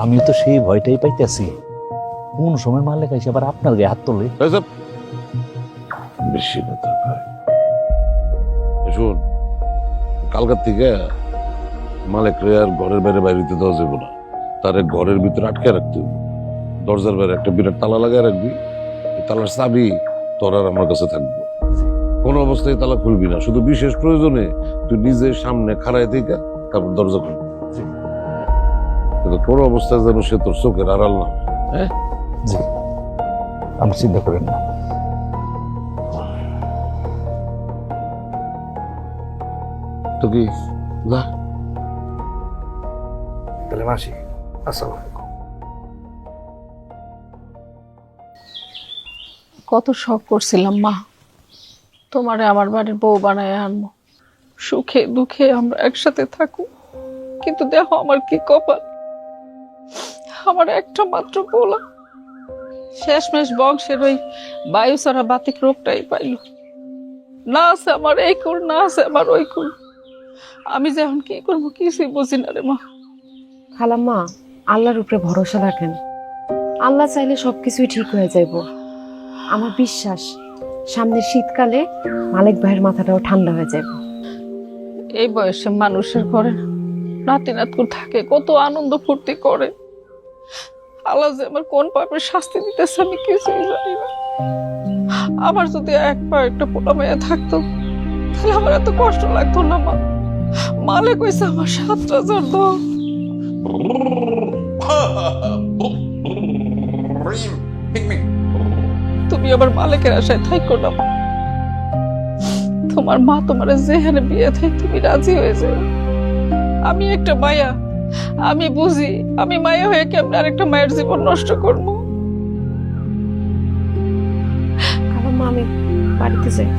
আমি তো সেই ভয়টাই পাইতেছি, কোন সময় মালিক এসে আবার আপনার গায়ে হাত তোলে। বেশি কথা কয়। শোন, কালকার থেকে মালিক রে আর ঘরের বাইরে বাইরে দেওয়া যাবে না, তার ঘরের ভিতরে আটকে রাখতে হবে। দরজার বাইরে একটা বিরাট তালা লাগাই রাখবি, তালার চাবি তোর আর আমার কাছে থাকবে। কোনো অবস্থায় তালা খুলবি না, শুধু বিশেষ প্রয়োজনে তুই নিজের সামনে খাড়াই থেকে তারপর দরজা খুলবি। কিন্তু কোনো অবস্থায় যেন সে তোর চোখের আড়াল না। হ্যাঁ জি, আমি চিন্তা করেন না। তো কি যা তাহলে মাসি, আসসালামু আলাইকুম। কত শখ করছিলাম মা, তোমারে আমার বাড়ির বউ বানায় আনবো, সুখে দুঃখে আমরা একসাথে থাকু। কিন্তু দেখো আমার কি কপাল, আমার একটা মাত্র পোলা শেষমেশ বংশের ওই বায়ু ছাড়া বাতিক রোগটাই পাইল। না আছে আমার এই কুল, না আছে আমার ওই কুল। আমি যে এখন কি করবো কিছুই বুঝি না রে মা। খালাম্মা, আল্লাহর উপরে ভরসা রাখেন, আল্লাহ চাইলে সবকিছুই ঠিক হয়ে যাইব। আমার বিশ্বাস সামনের শীতকালে মালিক ভাইয়ের মাথাটাও ঠান্ডা হয়ে যাবে। এই বয়সে মানুষের ঘরে নাতি নাতকুর থাকে, কত আনন্দ ফুর্তি করে। আল্লাহ যে আমার কোন পাপের শাস্তি দিতেছে আমি কিছুই জানি না। আমার যদি একটা পোলা মেয়ে থাকতো তাহলে আমার এত কষ্ট লাগতো না মা। মালিক কইছে আমার 7,000 দাও। তুমি আবার মালিকের আশায় থাইকো না। তোমার মা তোমার যেখানে বিয়ে থাই তুমি রাজি হয়ে যাও। আমি একটা মায়া, আমি বুঝি আমি মায়া হয়ে কেমন আরেকটা মায়ের জীবন নষ্ট করবো। বাড়িতে যাই।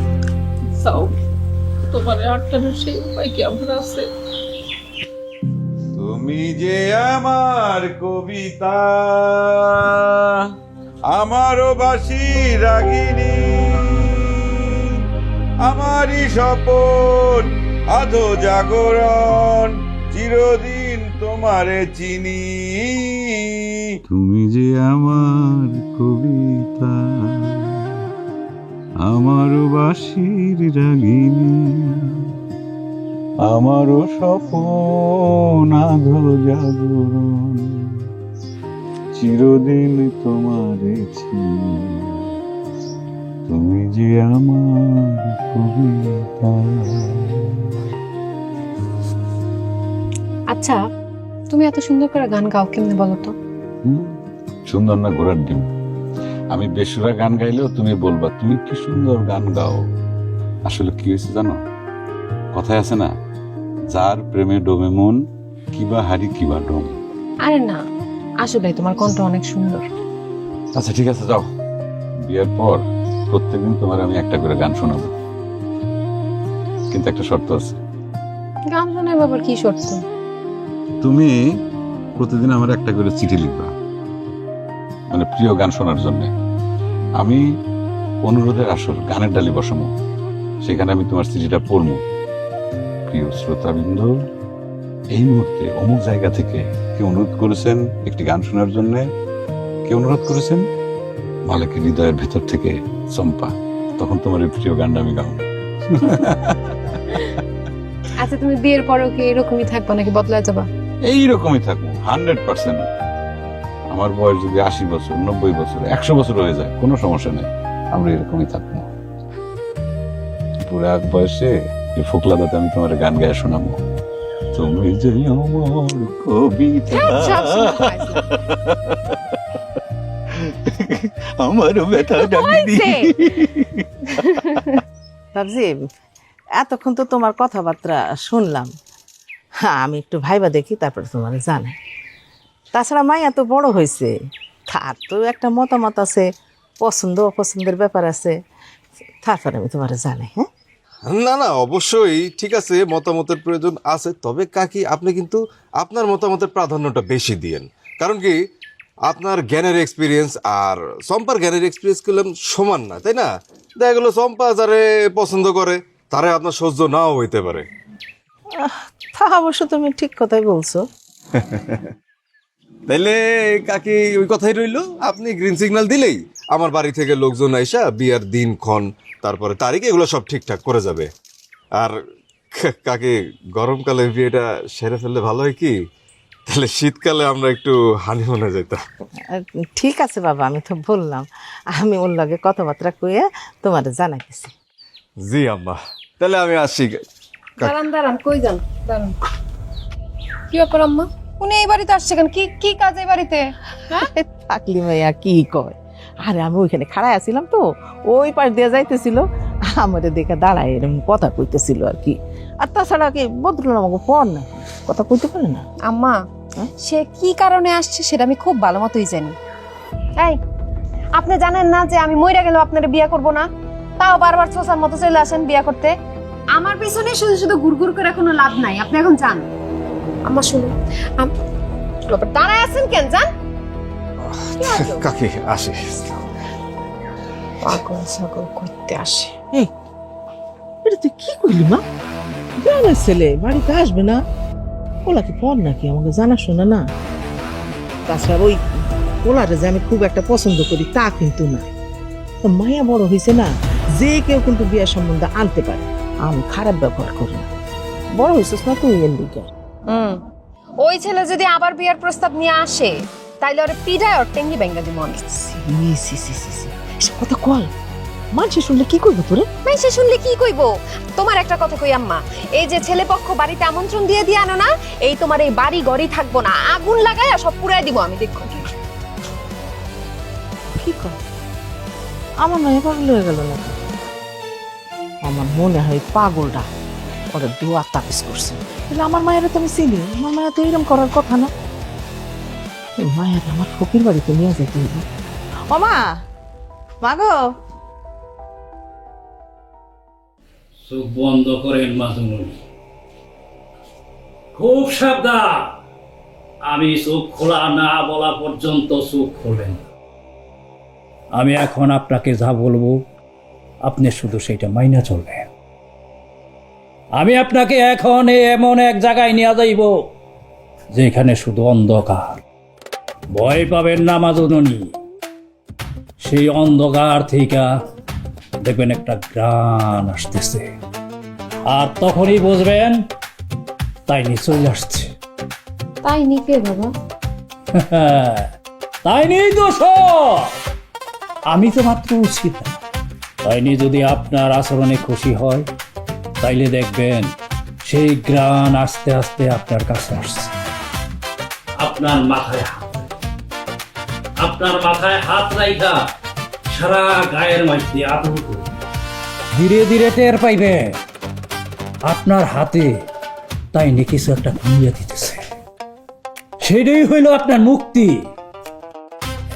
যাও, তোমার আটটানোর সেই উপায় কি আমার আছে? তুমি যে আমার কবিতা, আমারও বাসি রাগিনী, আমারই স্বপন আধো জাগরণ, চিরদিন তোমারে চিনি। তুমি যে আমার কবিতা, আমারও বাসির রাগিনী, আমারও স্বপন আধো জাগরণ, চিরদিন তোমারে চিনি। তুমি যে আমার কবিতা। আচ্ছা, তুমি এত সুন্দর করে গান গাও কেমনে বলো তো? সুন্দর না ঘোড়ার ডিম? আমি বেসুরা গান গাইলেও তুমি বলবা তুমি কি সুন্দর গান গাও। আসলে কি হয়েছে জানো, কথায় আছে না, যার প্রেমে ডোমে মন, কিবা হারি কিবা ডোম। আরে না, আসলে তোমার কণ্ঠ অনেক সুন্দর। আচ্ছা ঠিক আছে, যাও। বিয়ের পর প্রত্যেকদিন তোমার আমি একটা করে গান শোনাবো, কিন্তু একটা শর্ত আছে। গান শোনায় বাবার কি শর্ত? তুমি প্রতিদিন আমার একটা করে চিঠি লিখবা, মানে প্রিয় গান শোনার জন্য। আমি অনুরোধের আসর গানের ডালি বসাবো, সেখানে আমি তোমার চিঠিটা পড়বো। প্রিয় শ্রোতাবৃন্দ, এই মুহূর্তে অমুক জায়গা থেকে কে অনুরোধ করেছেন একটি গান শোনার জন্য, কে অনুরোধ করেছেন মালিকের হৃদয়ের ভেতর থেকে চম্পা। তখন তোমার এই প্রিয় গানটা আমি গাবো। আচ্ছা, তুমি বিয়ের পরেও কি এরকমই থাকবা নাকি বদলায় যাবা? এইরকমই থাকবো 100%। আমার বয়স যদি 80 বছর, 90 বছর, 100 বছর হয়ে যায়, কোনো সমস্যা নেই, আমরা এরকমই থাকবো। পুরা বয়সে এই ফোকলা দাতে আমি তোমার গান গায়ে শোনাবো। তুমি যে আমার কবিতা, আমার ব্যথা ভাবছি এতক্ষণ তো তোমার কথাবার্তা শুনলাম, হ্যাঁ আমি একটু ভাইবা দেখি, তারপরে তোমার জানে। তাছাড়া মাই এত বড় হয়েছে, তার তো একটা মতামত আছে, পছন্দ অপছন্দের ব্যাপার আছে, তারপরে আমি তোমার জানে। হ্যাঁ না না, অবশ্যই ঠিক আছে, মতামতের প্রয়োজন আছে, তবে কাকি আপনি কিন্তু আপনার মতামতের প্রাধান্যটা বেশি দিয়েন। কারণ কি, আপনার জ্ঞানের এক্সপিরিয়েন্স আর চম্পার জ্ঞানের এক্সপিরিয়েন্স করলাম সমান না, তাই না? দেখা গেলো চম্পা যারে পছন্দ করে তারে আপনার সহ্য নাও হইতে পারে। তা অবশ্য তুমি ঠিক কথাই বলছো। তাইলে কাকি ওই কথাই রইলো, আপনি গ্রিন সিগন্যাল দিলেই আমার বাড়ি থেকে লোকজন আইসা বিয়ার দিন ক্ষণ তারপরে তারিখ এগুলো সব ঠিকঠাক করে যাবে। আর কাকি গরমকালে বিয়েটা সেরে ফেললে ভালো হয় কি, তাহলে শীতকালে আমরা একটু হানিমুনে যেতাম। ঠিক আছে বাবা, আমি তো বললাম, আমি ওর লগে কথাবার্তা কইয়া তোমার জানাইতেছি। জি আম্মা, তাহলে আমি আসি। দাঁড়ান দাঁড়ান, কই যান? দাঁড়ান, কি ব্যাপার আম্মা? উনি এই বাড়িতে আসছে কেন? কি কি কাজ এই বাড়িতে? থাকলি মাইয়া কি কয়, আরে আমি ওইখানে খাড়াই আছিলাম তো, ওই পাশ দিয়ে যাইতেছিল, আমাদের দেখে দাঁড়ায় এরকম কথা কইতেছিল আর কি। আর তাছাড়া কি বদরুল আমাকে পর না কথা কইতে পারে না। আম্মা, সে কি কারণে আসছে সেটা আমি খুব ভালো মতোই জানি। এই, আপনি জানেন না যে আমি মইরা গেলেও আপনারা বিয়ে করব না, তাও বারবার ছোসার মতো চলে আসেন বিয়ে করতে। আমার পিছনে শুধু শুধু ঘুরঘুর করে কোনো লাভ নাই, আপনি এখন যান। আম্মা শুনুন, দাঁড়ায় আছেন কেন? যান। কাকি আসি। পাগল ছাগল করতে আসে। এই, এটা তুই কি কইলি মা? গ্রামের ছেলে বাড়িতে আসবে না, ওলা কি পর নাকি আমাকে জানা শোনা না? তাছাড়া ওই ওলারে যে আমি খুব একটা পছন্দ করি তা কিন্তু না। তো মায়া বড় হয়েছে না, যে কেউ কিন্তু বিয়ের সম্বন্ধ আনতে পারে, আমি খারাপ ব্যবহার করি না। বড় হয়েছিস না তুই এর দিকে। ওই ছেলে যদি আবার বিয়ের প্রস্তাব নিয়ে আসে, তাইলে ওরে পিঠায় ওর টেঙ্গি ব্যাঙ্গা দিব অনেক। কথা কল, মানুষে শুনলে কি করবো তোরে? সে শুনলে কি কইব? তোমার একটা কথা কই আম্মা, এই যে ছেলে পক্ষ বাড়িতে আমন্ত্রণ দিয়ে দিয়ে আনো না, এই তোমার এই বাড়ি গড়ি থাকবো না, আগুন লাগায় সব পুরাই দিব আমি, দেখো। কি কর, আমার মায়ের পাগল হয়ে গেল না? আমার মনে হয় পাগলটা ওরা দুয়া তাবিজ করছে। তাহলে আমার মায়ের তো আমি চিনি, আমার মায়ের তো এরকম করার কথা না। মায়ের আমার ফকির বাড়িতে নিয়ে যেতে হইব। ও মা, মা গো, চোখ বন্ধ করেন মাজনুনি। খুব সাবধান, আমি চোখ খোলা না বলা পর্যন্ত চোখ খোলেন। আমি এখন আপনাকে যা বলবো আপনি শুধু সেটা মাইনা চলবেন। আমি আপনাকে এখন এমন এক জায়গায় নিয়ে যাইব যেখানে শুধু অন্ধকার। ভয় পাবেন না মাজনুনি। সেই অন্ধকার থেকে দেখবেন একটা গ্রান আসতেছে, আর তখনই বুঝবেন তাই চলে আসছে। তাই নিকে বাবা? তাই নেই দোষ, আমি তো মাত্র উচিত। তাইনি যদি আপনার আচরণে খুশি হয় তাইলে দেখবেন সেই গ্রান আস্তে আস্তে আপনার কাছে আসছে। আপনার মাথায় হাত রাইখা সারা গায়ের মধ্যে আদর করে ধীরে ধীরে টের পাইবে আপনার হাতে তাই নিয়ে কিছু একটা ঘুমিয়ে দিতেছে। সেটাই হইল আপনার মুক্তি।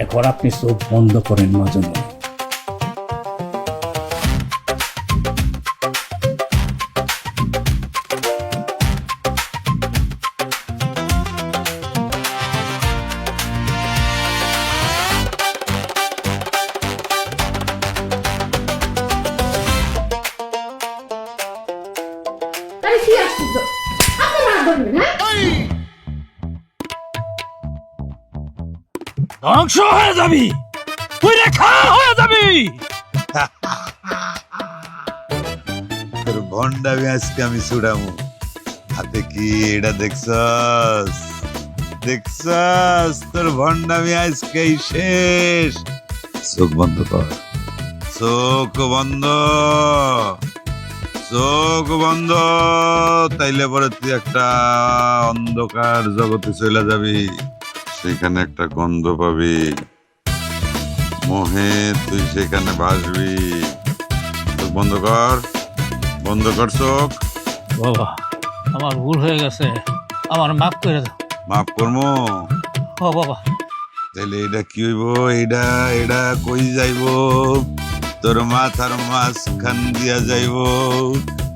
এখন আপনি চোখ বন্ধ করেন মাজনুনি। আরে কি আশ্চর্য, আপনি মার ধরবেন? হ্যাঁ, ধ্বংস হয়ে যাবি, তুই রেখা হয়ে যাবি। তোর ভন্ডামি আজকে আমি ছুড়ামু। হাতে কি এটা দেখছস? তোর ভন্ডামি আজকেই শেষ। চোখ বন্ধ কর, চোখ বন্ধ। তাইলে পরে তুই একটা অন্ধকার জগতে চলে যাবি। সেখানে একটা গন্ধ পাবি, মোহে তুই সেখানে ভাসবি। চোখ বন্ধ কর চোখ। বাবা, আমার ভুল হয়ে গেছে, আমার মাফ করে দাও। মাফ করমু? ও বাবা। তাহলে এটা কি হইব? এটা কই যাইব? তোর মাথার মাঝখান দিয়া যাইব,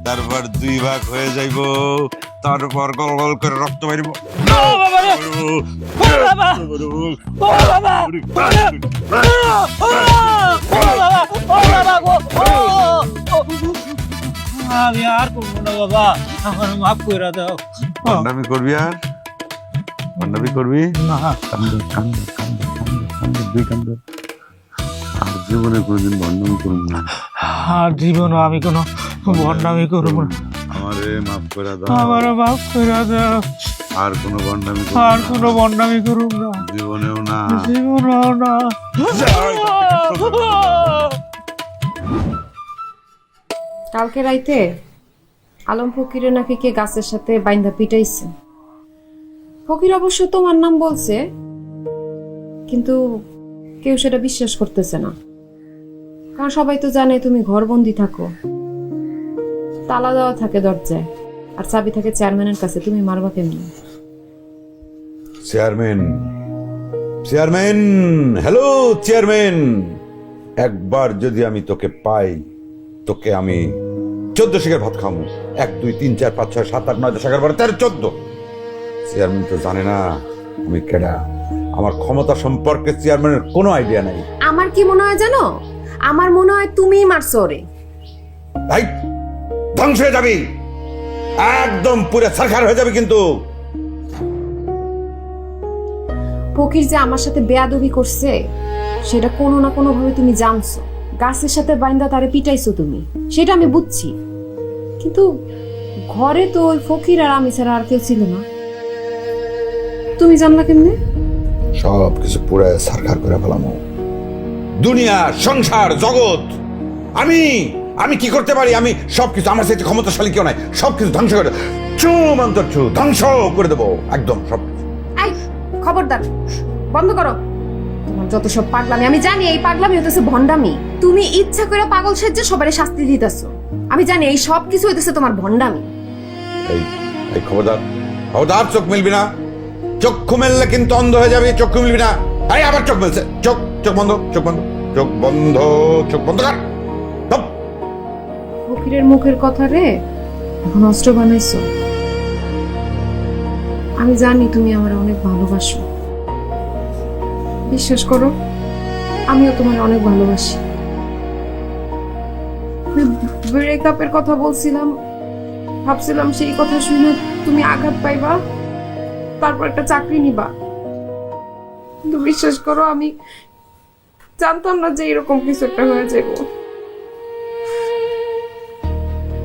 তারপর 2 ভাগ হয়ে যাইব, তারপর গল গল করে রক্ত বেরিব। আমি আর করবো না বাবা, আমার মাফ করে দাও। ভন্ডামি করবি? আর ভন্ডামি করবি না? আর জীবনে কোনদিন ভন্ডামি করব না। আর জীবনও আমি কোনো ভন্ডামি করবো না। আমারে মাফ করে দাও। আমারও মাফ করে দাও। আর কোনো ভন্ডামি করব না, জীবনেও না। কালকে রাইতে আলম ফকিরে নাকি কে গাছের সাথে বাইন্ধা পিটাইছে। ফকির অবশ্য তোমার নাম বলছে, কিন্তু কেউ সেটা বিশ্বাস করতেছে না, কারণ সবাই তো জানে তুমি ঘরবন্দি থাকো, তালা দেওয়া থাকে দরজায়, আর চাবি থাকে চেয়ারম্যানের কাছে। তুমি মারবা কেমনি? চেয়ারম্যান, হ্যালো চেয়ারম্যান, একবার যদি আমি তোকে পাই, তোকে আমি 14 শিকার ভাত খাবো। 1 2 3 4 5 6 7 8 9 10 11 12 13 14। চেয়ারম্যান তো জানে না আমি কেডা, আমার ক্ষমতা সম্পর্কে চেয়ারম্যানের কোনো আইডিয়া নাই। আমার কি মনে হয় জানো? আমার মনে হয় তুমিই মারছো ওরে। ভাই ধ্বংস হয়ে যাবি, একদম পুরো সারখার হয়ে যাবে। কিন্তু ফকির যে আমার সাথে বেয়াদবি করছে সেটা কোনো না কোনো ভাবে তুমি জানছো। গাছের সাথে বাইন্দা তারে পিটাইছো তুমি, সেটা আমি বুঝছি, কিন্তু ঘরে তো ওই ফকির আর আমি ছাড়া আর কেউ ছিল না। তুমি জানলা কেমনে? সব কিছু পুরো সারখার করে ফেলাম। দুনিয়া, সংসার, জগৎ, আমি কি করতে পারি? আমি সবকিছু, আমার সাথে ক্ষমতাশালী কেউ নাই, সবকিছু ধ্বংস করে ধ্বংস করে দেবো একদম সব। এই খবরদার, বন্ধ করো তোমার যত সব পাগলামি। আমি জানি এই পাগলামি হইতেছে ভন্ডামি। তুমি ইচ্ছা করে পাগল সেজে সবারে শাস্তি দিতেছো। আমি জানি এই সব কিছু হইতেছে তোমার ভন্ডামি। এই খবরদার, চোখ মিলবি না। চক্ষু মেললে কিন্তু অন্ধ হয়ে যাবে। চক্ষু মিলবি না। আরে আবার চোখ মেলছে। চোখ বন্ধ কর। জাকিরের মুখের কথা রে এখন অস্ত্র বানাইছো। আমি জানি তুমি আমার অনেক ভালোবাসো, বিশ্বাস করো আমিও তোমার অনেক ভালোবাসি। ব্রেকআপের কথা বলছিলাম, ভাবছিলাম সেই কথা শুনে তুমি আঘাত পাইবা, তারপর একটা চাকরি নিবা, কিন্তু বিশ্বাস করো আমি জানতাম না যে এরকম কিছু একটা হয়ে যাবো।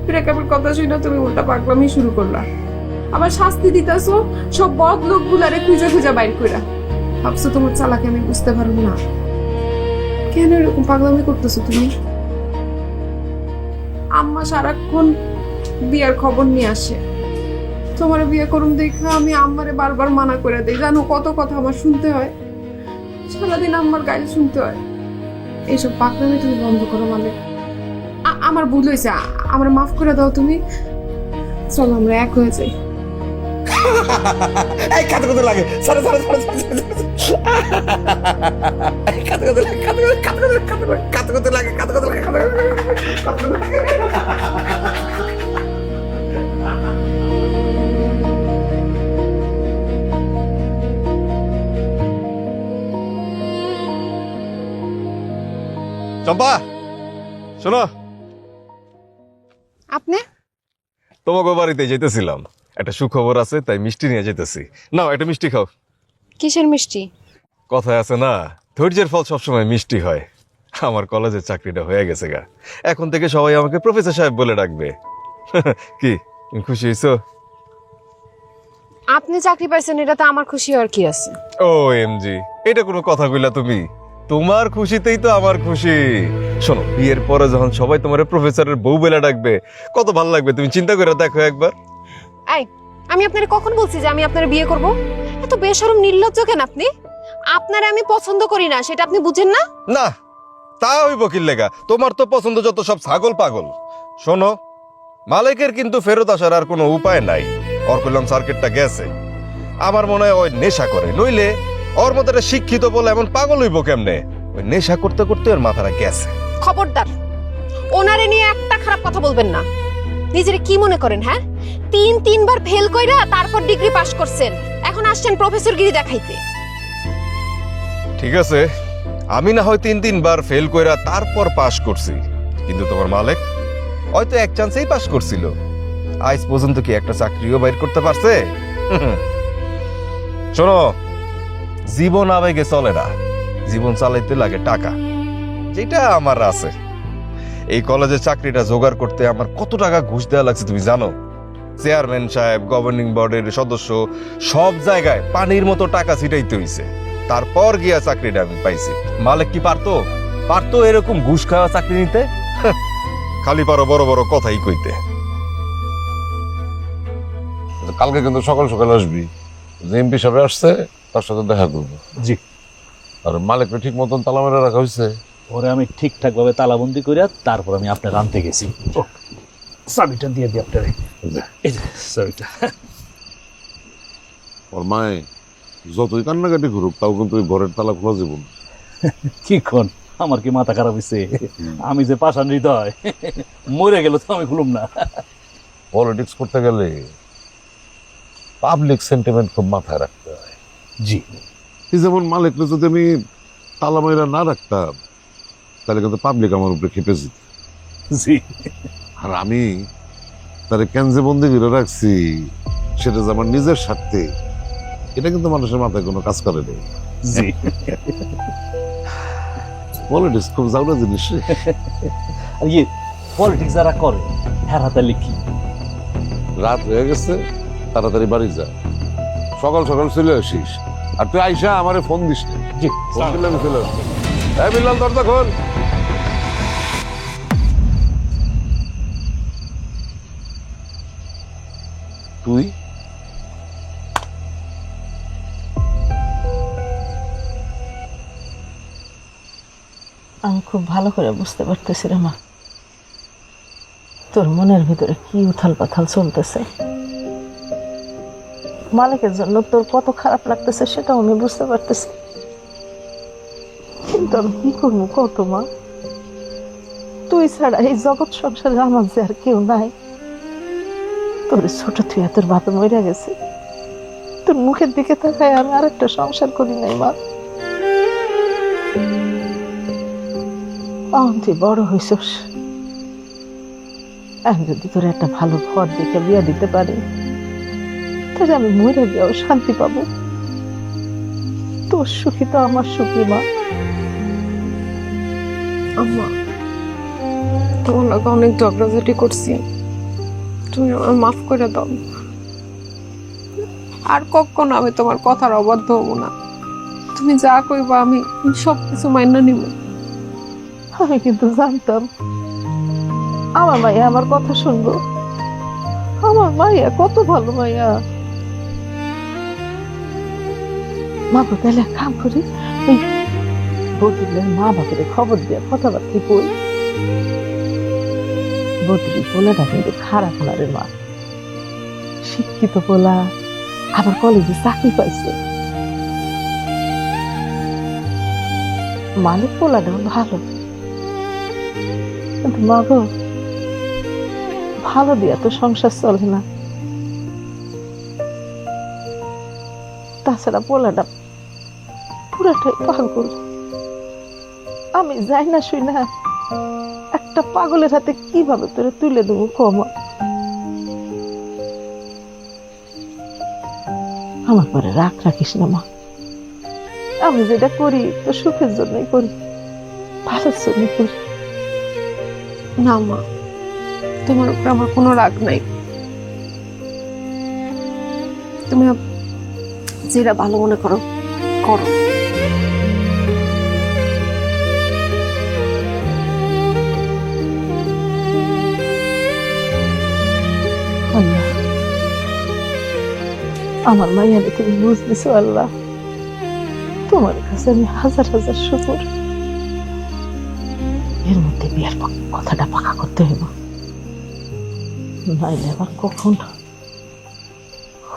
ব্রেকআপের কথা শুনে তুমি উল্টা পাগলামি শুরু করলা, আবার শাস্তি দিতেছো সব বদ লোক গুলারে খুঁজে খুঁজে বাইর কইরা। ভাবছো তোমার চালাকে আমি বুঝতে পারব না? কেন এরকম পাগলামি করতেছো তুমি? আম্মা সারাক্ষণ বিয়ার খবর নিয়ে আসে, তোমার বিয়ে করুন দেখা আমি আম্মারে বারবার মানা করে দেই। জানো কত কথা আমার শুনতে হয়, সারাদিন আম্মার গাইল শুনতে হয়। এইসব পাগলামি তুমি বন্ধ করো মালিক। আমার ভুল হয়েছে, আমার মাফ করে দাও তুমি। চলো আমরা এক হয়ে যাই। এই কাতে কত লাগে, সারে সারে সারে সারে কাতে কত লাগে, কাতে কত লাগে, কাতে কত লাগে, কাতে কত লাগে, কাতে কত লাগে। চম্পা শোনো, আপনি তোমাকে বাড়িতে যেতেছিলাম, একটা সুখবর আছে তাই মিষ্টি নিয়ে যেতেছি। নাও একটা মিষ্টি খাও। কিসের মিষ্টি? কথায় আছে না, ধৈর্যের ফল সবসময় মিষ্টি হয়। আমার কলেজের চাকরিটা হয়ে গেছে গা, এখন থেকে সবাই আমাকে প্রফেসর সাহেব বলে ডাকবে। কি তুমি খুশি হয়েছো? আপনি চাকরি পাইছেন এটা তো আমার খুশি হওয়ার কি আছে? ও এমজি, এটা কোনো কথা কইলা তুমি? তোমার খুশিতেই তো আমার খুশি। শোনো, বিয়ের পরে যখন সবাই তোমার প্রফেসরের বউ বেলা ডাকবে কত ভালো লাগবে, তুমি চিন্তা করে দেখো একবার। এই আমি আপনারে কখন বলছি যে আমি আপনারে বিয়ে করব? এত বেশরম নির্লজ্জ কেন আপনি? আপনারে আমি পছন্দ করি না সেটা আপনি বুঝেন না? না তা হইব কি লেগা, তোমার তো পছন্দ যত সব ছাগল পাগল। শোনো, মালিকের কিন্তু ফেরত আসার আর কোনো উপায় নাই। ওর কইলাম সার্কিটটা গেছে, আমার মনে হয় ওই নেশা করে, নইলে ওর মতো একটা শিক্ষিত বলে এমন পাগল হইব কেমনে? ওই নেশা করতে করতে ওর মাথাটা গেছে। খবরদার ওনারে নিয়ে একটা খারাপ কথা বলবেন না। নিজেরে কি মনে করেন হ্যাঁ? তিনবার ফেল কইরা তারপর ডিগ্রি পাস করছেন, এখন আসছেন প্রফেসরগিরি দেখাইতে। ঠিক আছে, আমি না হয় তিনবার ফেল কইরা তারপর পাস করছি, কিন্তু তোমার মালিক হয়তো এক চান্সেই পাস করছিল। আজ পর্যন্ত কি একটা চাকরিও বাইর করতে পারছে? শোনো, জীবন আবেগে চলে না, জীবন চালাইতে লাগে টাকা, যেটা আমার আছে। এই কলেজের চাকরিটা জোগাড় করতে আমার কত টাকা ঘুষ দেওয়া লাগছে তুমি জানো? চেয়ারম্যান সাহেব, গভর্নিং বডির সদস্য, সব জায়গায় পানির মতো টাকা ছিটাইতে হইছে, তারপর গিয়া চাকরিটা আমি পাইছি। মালিক কি পারতো এরকম ঘুষ খাওয়া চাকরি নিতে? খালি পারো বড় বড় কথাই কইতে। কালকে কিন্তু সকাল সকাল আসবি, যে এমপি সাহেব আসছে তার সাথে দেখা করবো। জি। আর মালিককে ঠিক মতন তালা মেরে রাখা হয়েছে? ওরে আমি ঠিকঠাক ভাবে তালাবন্দি করে তারপর আমি আপনার আনতে গেছি। চাবিটা দিয়ে দিই আপনার, এই যে চাবিটা। ওর মায়ে যতই কান্নাকাটি করুক তাও কিন্তু ওই ঘরের তালা খোলা যাব না। কি কোন, আমার কি মাথা খারাপ হয়েছে? আমি যে পাষাণ হৃদয়, মরে গেল তো আমি খুলুম না। পলিটিক্স করতে গেলে পাবলিক সেন্টিমেন্ট খুব মাথায় রাখতে হয়। জি। এই যেমন মালিককে যদি আমি তালা মাইরা না রাখতাম তাহলে কিন্তু পাবলিক আমার উপরে খেপে যেত। জি। আর আমি তারে কেন যে বন্দি করে রাখছি সেটা যে আমার নিজের স্বার্থে, এটা কিন্তু মানুষের মাথায় কোনো কাজ করে নেই। জি। পলিটিক্স খুব জাউলা জিনিস রে। আর ইয়ে পলিটিক্স যারা করে হ্যাঁ হাতে লিখি। রাত হয়ে গেছে, তাড়াতাড়ি বাড়ি যা, সকাল সকাল চলে আসিস। আর তুই আইসা আমারে ফোন দিস না। জি। ফোন দিলে আমি চলে আসবো। এই বিল্লাল, দরজা খোল। তুই আমি খুব ভালো করে বুঝতে পারতেছি রে মা, তোর মনের ভিতরে কি উথাল পাথাল চলতেছে। মালিকের জন্য তোর কত খারাপ লাগতেছে সেটাও আমি বুঝতে পারতেছি, কিন্তু আমি কি করবো কত মা? তুই ছাড়া এই জগৎ সংসারে আমার যে আর কেউ নাই। তোর ছোট তুই তোর বাপে মরে গেছে, তোর মুখের দিকে তাকায় আমি আরেকটা সংসার করি নাই মা। তুই বড় হইছস, আমি যদি তোর একটা ভালো ঘর দেখে বিয়া দিতে পারি তাহলে আমি মরে গিয়েও শান্তি পাবো। তোর সুখী তো আমার সুখী মা। আম্মা, তোমার লগে অনেক ঝগড়াঝাটি করছি, তুমি আমার মাফ করে দাও। আর কখনো আমি তোমার কথার অবাধ্য হবো না। তুমি যা কইবা আমি সবকিছু মাইনা নিব। আমি কিন্তু জানতাম আমার মাইয়া আমার কথা শুনবো। আমার মাইয়া কত ভালো মাইয়া। মা গো, তাহলে এক কাম করি, ওই বদরুলের মা বাপের খবর দিয়ে কথাবার্তা কই। বদরুল পোলাটা কিন্তু খারাপ না রে মা, শিক্ষিত পোলা, আবার কলেজে চাকরি পাইছে। মালিক পোলাটাও ভালো, কিন্তু মা গো, ভালো দিয়া তো সংসার চলে না। তাছাড়া পোলাটা পুরাটাই পাগল। আমি যাই না শুই না একটা পাগলের হাতে কিভাবে তোরে তুলে দেবো কমা। আমার পরে রাগ রাখিস না মা, আমি যেটা করি তো সুখের জন্যই করি, ভালোর জন্যই করি। না মা, তোমার উপর আমার কোনো রাগ নাই। তুমি যেটা ভালো মনে করো করো। আল্লাহ, আমার মাইয়াকে তুমি বুঝ দিছো আল্লাহ, তোমার কাছে আমি হাজার হাজার শুকর। এর মধ্যে বিয়ের কথাটা পাকা করতে হবে, নাইলে আবার কখন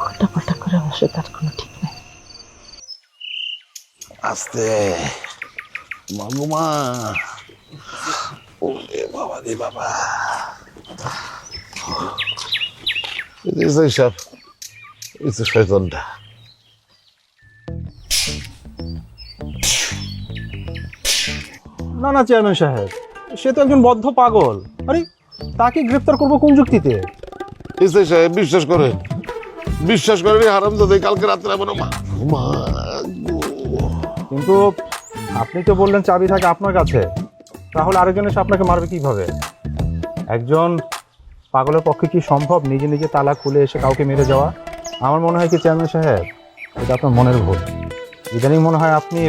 উল্টা পাল্টা করে বসে তার কোনো ঠিক নেই। আস্তে মাগুমা, ওরে বাবা রে বাবা, সব শয়তানটা। না না চেয়ারম্যান সাহেব, সে তো একজন বদ্ধ পাগল। আরে তাকে গ্রেফতার করবো কোন যুক্তিতে? এসআই সাহেব বিশ্বাস করেন, বিশ্বাস করেন, হারামজাদা কালকে রাত্রে এমন কিন্তু আপনি তো বললেন চাবি থাকে আপনার কাছে, তাহলে আরেকজন এসে আপনাকে মারবে কিভাবে? একজন পাগলের পক্ষে কি সম্ভব নিজে নিজে তালা খুলে এসে কাউকে মেরে যাওয়া? আমার মনে হয় কি চেয়ারম্যান সাহেব, এটা আপনার মনের ভুল। ইদানিং মনে হয় আপনি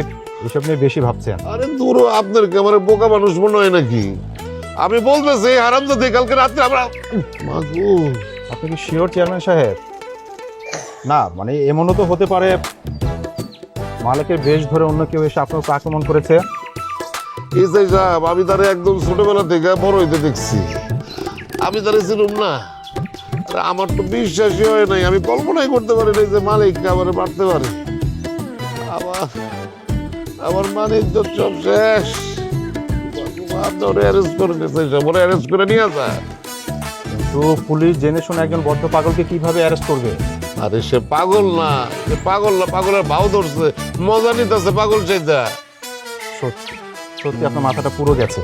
এসব নিয়ে বেশি ভাবছেন। আরে দূর, আপনার কি আমার বোকা মানুষ মনে হয় নাকি? আমি বলতেছি হারামজাদা কালকে রাত্রে আমরা। আপনি কি শিওর চেয়ারম্যান সাহেব? না মানে এমনও তো হতে পারে মালিকের বেশ ধরে অন্য কেউ এসে আপনার উপর আক্রমণ করেছে। এসআই সাহেব, আমি তারে একদম ছোটবেলা থেকে বড় হইতে দেখছি, আমি তারে ছিলাম না। আমার তো বিশ্বাসই হয় নাই, আমি কল্পনাই করতে পারি নাই যে মালিক আমার মারতে পারে। আমার মালিক তো সব শেষ। কিন্তু পুলিশ জেনে শুনে একজন বদ্ধ পাগলকে কিভাবে অ্যারেস্ট করবে? আরে সে পাগল না, সে পাগল না, পাগলের ভাও ধরছে, মজা নিতেছে পাগল চাইতা। সত্যি সত্যি আপনার মাথাটা পুরো গেছে।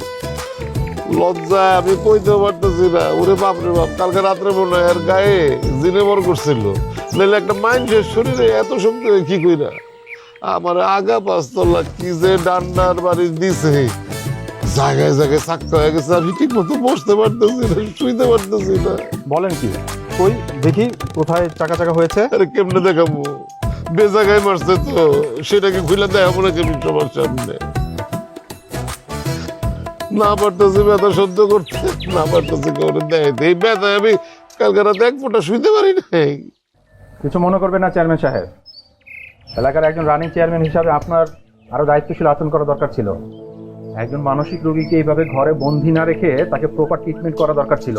লজ্জা আমি কইতে পারতেছি না। ওরে বাপরে বাপ, কালকে রাত্রে মনে হয় এর গায়ে জিনে বর করছিল, নাহলে একটা মানুষের শরীরে এত শক্তি কি কইরা আমার আগা পাঁচতলা কি যে ডান্ডার বাড়ি দিছে, জায়গায় জায়গায় চাক্কা হয়ে গেছে। আমি ঠিক মতো বসতে পারতেছি না, শুইতে পারতেছি না। বলেন কি? কই দেখি কোথায় চাকা চাকা হয়েছে। আরে কেমনে দেখাবো? বেজায়গায় মারছে তো, সেটাকে খুলে দেখাবো না কেমন সবার সামনে? না পারতেছি ব্যথা সহ্য করতে, না পারতেছি করে দেখাইতে। এই ব্যথায় আমি কালকে রাতে এক ফোঁটা শুইতে পারি নাই। কিছু মনে করবেন না চেয়ারম্যান সাহেব, এলাকার একজন রানিং চেয়ারম্যান হিসাবে আপনার আরো দায়িত্বশীল আচরণ করা দরকার ছিল। একজন মানসিক রোগীকে এইভাবে ঘরে বন্দি না রেখে তাকে প্রপার ট্রিটমেন্ট করা দরকার ছিল।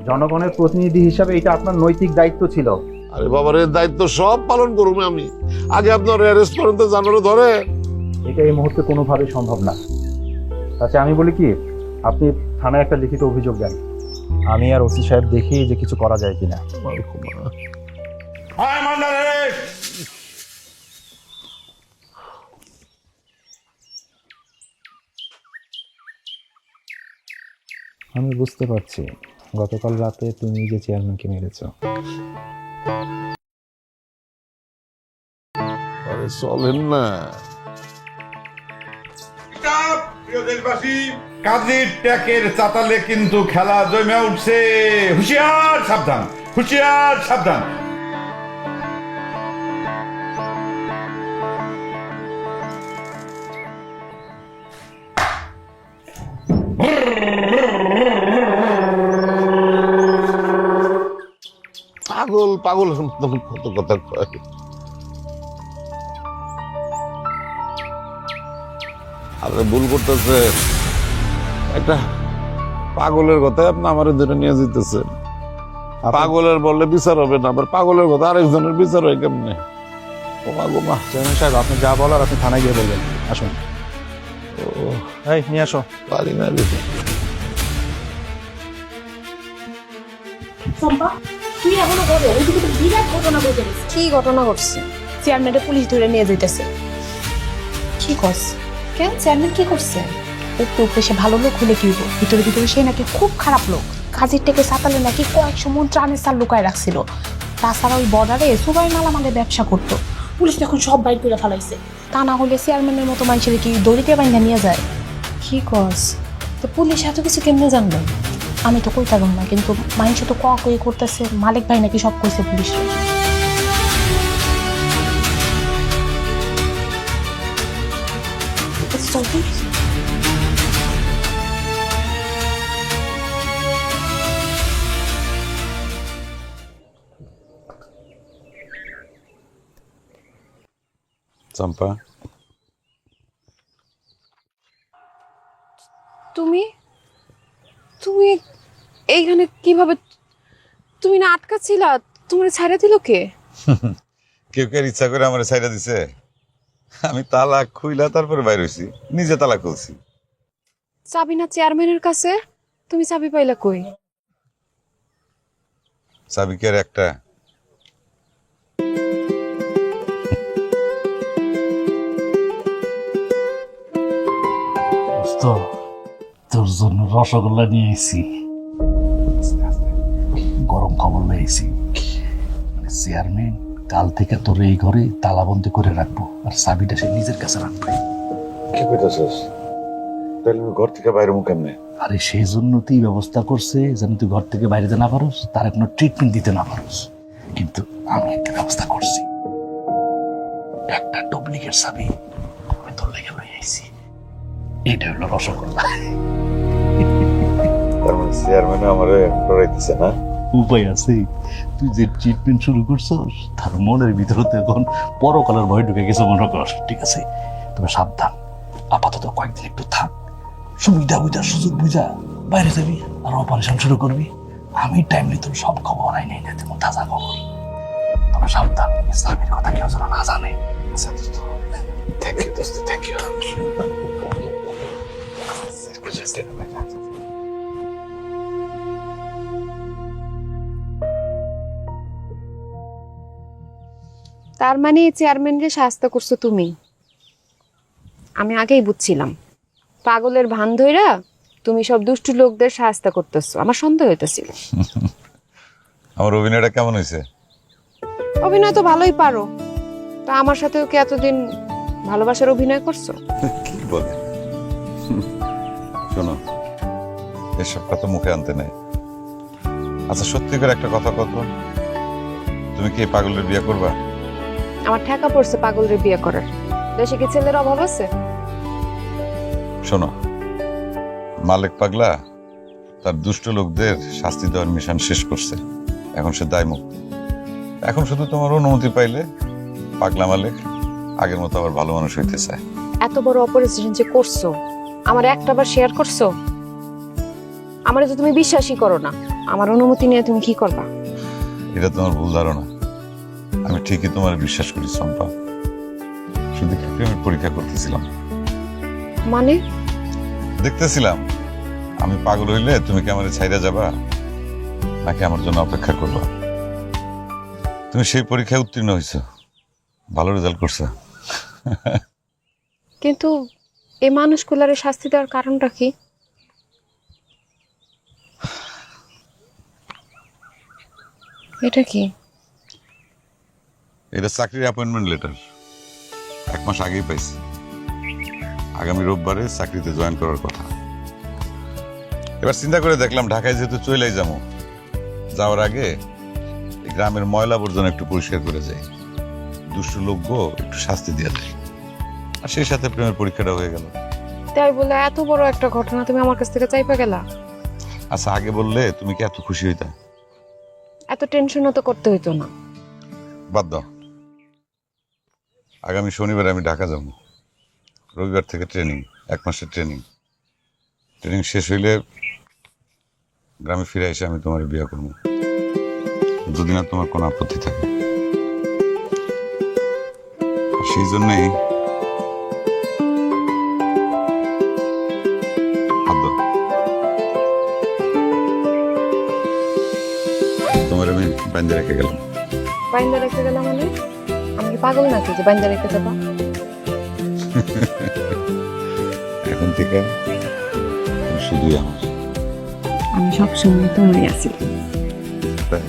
জনগণের প্রতিনিধি হিসাবে এটা আপনার নৈতিক দায়িত্ব ছিল। আরে বাবার দায়িত্ব সব পালন করুন আমি, আগে আপনার অ্যারেস্ট করেন তো জানানো ধরে। এটা এই মুহূর্তে কোনোভাবেই সম্ভব না। তাতে আমি বলি কি, আপনি থানায় একটা লিখিত অভিযোগ দেন। আমি আর ওসি সাহেব দেখি যে কিছু করা যায় কিনা। আমি বুঝতে পারছি গতকাল রাতে তুমি যে চেয়ারম্যানকে মেরেছ। আরে চলেন না, প্রিয় দেশবাসী, কাজীর ট্যাকের চাতালে কিন্তু খেলা জমে উঠছে। হুঁশিয়ার সাবধান, হুঁশিয়ার সাবধান। পাগল পাগল কত কথা কয়। আপনি ভুল করতেছে, একটা পাগলের কথা আপনি আমার ধরে নিয়ে যেতেছেন। পাগলের বললে বিচার হবে না, আবার পাগলের কথা আরেকজনের বিচার হয় কেমনে? ওমা গোমা। চেয়ারম্যান সাহেব, আপনি যা বলার আপনি থানায় গিয়ে বলবেন। আসুন। এই নিয়ে আসো। পারি না রে। তুই এখনো বলো, ওইদিকে তো বিরাট ঘটনা ঘটে গেছে। কি ঘটনা ঘটছে? চেয়ারম্যানটা পুলিশ ধরে নিয়ে যাইতেছে। কি কস? কেন, চেয়ারম্যান কি করছে? একটু উপরে সে ভালো লোক হলে কি হইব, ভিতরে ভিতরে সে নাকি খুব খারাপ লোক। কাজের থেকে সাতালে নাকি কয়েকশো মন ত্রাণের চাল লুকায় রাখছিল। তাছাড়া ওই বর্ডারে সবাই মালামালে ব্যবসা করতো। পুলিশ এখন সব বাইর করে ফেলাইছে। তা না হলে চেয়ারম্যানের মতো মানুষের কি দড়িতে বাইন্ধা নিয়ে যায়? কি কস? তো পুলিশ এত কিছু কেমনে জানলো? আমি তো কই থাকলাম না, কিন্তু মানুষ তো কই করতেছে মালিক ভাই নাকি সব কইছে পুলিশ। চল চম্পা, তুমি তুমি এইখানে কিভাবে? তুমি না আটকা ছিলা, তোমার ছাড়া দিল কে? কেউ কে ইচ্ছা করে আমার ছাইড়া দিছে? আমি তালা খুইলা তারপরে বাইর হইছি, নিজে তালা খুলছি। চাবি না চেয়ারম্যানের কাছে? তুমি চাবি পাইলা কই? চাবি কি আর একটা? তোর জন্য রসগোল্লা নিয়ে এসেছি, গরম খবর নিয়েছি। চেয়ারম্যান কাল থেকে তোর এই ঘরে তালাবন্দি করে রাখবো, আর চাবিটা সে নিজের কাছে রাখবে। কি কইতাছস? তাহলে আমি ঘর থেকে বাইরে কেমনে? আরে সেই জন্য তুই ব্যবস্থা করছে যেন তুই ঘর থেকে বাইরে যেতে না পারোস, তার কোনো ট্রিটমেন্ট দিতে না পারোস। কিন্তু আমি একটা ব্যবস্থা করছি, একটা ডুপ্লিকেট চাবি আমি তোর লেগে লই আইছি। এটা হলো রসগোল্লা। তার মানে চেয়ারম্যান আমারে ডরাইতেছে না? উপায় আছে, তুই যে ট্রিটমেন্ট শুরু করছস তার মনের ভিতরে তো এখন পরকালের ভয় ঢুকে গেছে মনে কর। ঠিক আছে, তবে সাবধান, আপাতত কয়েকদিন একটু থাক, সুবিধা বুঝা সুযোগ বুঝা বাইরে যাবি আর অপারেশন শুরু করবি। আমি টাইমলি তোর সব খবর আই নাই না, তেমন তাজা খবর। তবে সাবধান, ইসলামের কথা কেউ যেন না জানে। থ্যাংক ইউ দোস্ত, থ্যাংক ইউ। তার মানে চেয়ারম্যানকে শাস্তি করছো তুমি? আমি আগেই বুঝছিলাম, পাগলের ভান ধইরা তুমি সব দুষ্টু লোকদের শাস্তি করতেছো। আমার সন্দেহ হইতেছিল। আমার অভিনয়টা কেমন হয়েছে? অভিনয় তো ভালোই পারো, তা আমার সাথেও কি এতদিন ভালোবাসার অভিনয় করছো? কি বলে? শোনো, এসব কথা মুখে আনতে নেই। আচ্ছা সত্যি করে একটা কথা কত, তুমি কি এই পাগলের বিয়ে করবা? আমার ঠেকা পড়ছে পাগলের বিয়ে করার। দেশে কি ছেলের অভাব আছে? শোনো, মালিক পাগলা তার দুষ্ট লোকদের শাস্তি দেওয়ার মিশন শেষ করছে, এখন সে দায় মুক্ত। এখন শুধু তোমার অনুমতি পাইলে পাগলা মালিক আগের মতো আবার ভালো মানুষ হইতে চায়। এত বড় অপারেশন যে করছো, আমার একটাবার শেয়ার করছো? আমারে তো তুমি বিশ্বাসই করো না, আমার অনুমতি নিয়ে তুমি কি করবা? এটা তোমার ভুল ধারণা। আমি ঠিকই তোমার বিশ্বাস করি চম্পা, শুধু প্রেমের পরীক্ষা করতেছিলাম। মানে? দেখতেছিলাম আমি পাগল হইলে তুমি কি আমার ছাইরা যাবা নাকি আমার জন্য অপেক্ষা করবা? তুমি সেই পরীক্ষায় উত্তীর্ণ হয়েছো, ভালো রেজাল্ট করছো। কিন্তু এই মানুষগুলারে শাস্তি দেওয়ার কারণটা কি? এটা কি? এটা চাকরির অ্যাপয়েন্টমেন্ট লেটার, 1 মাস আগেই পাইছি। আগামী রোববারে চাকরিতে জয়েন করার কথা। এবার চিন্তা করে দেখলাম ঢাকায় যেহেতু চলেই যাবো, যাওয়ার আগে এই গ্রামের ময়লা আবর্জনা একটু পরিষ্কার করে যাই, দুষ্ট লোকগো একটু শাস্তি দিয়ে দেয়, আর সেই সাথে প্রেমের পরীক্ষাটা হয়ে গেল। তাই বলে এত বড় একটা ঘটনা তুমি আমার কাছ থেকে চাইপা গেলা? আচ্ছা, আগে বললে তুমি কি এত খুশি হইতা? এত টেনশনও তো করতে হইতো না। বাদ দাও, আগামী শনিবার আমি ঢাকা যাব। রবিবার থেকে ট্রেনিং, 1 মাসের ট্রেনিং শেষ হইলে গ্রামে ফিরে এসে আমি তোমার বিয়ে করবো, যদি না তোমার কোনো আপত্তি থাকে। সেই জন্যই তোমার আমি বাইন্দে রেখে গেলাম। বাইন্দা রেখে গেলাম মানে? আমি কি পাগল নাকি যে বাইন্দা রেখে যাবা? এখন থেকে শুধুই আমার। আমি সবসময় তোমারই আছি। তাই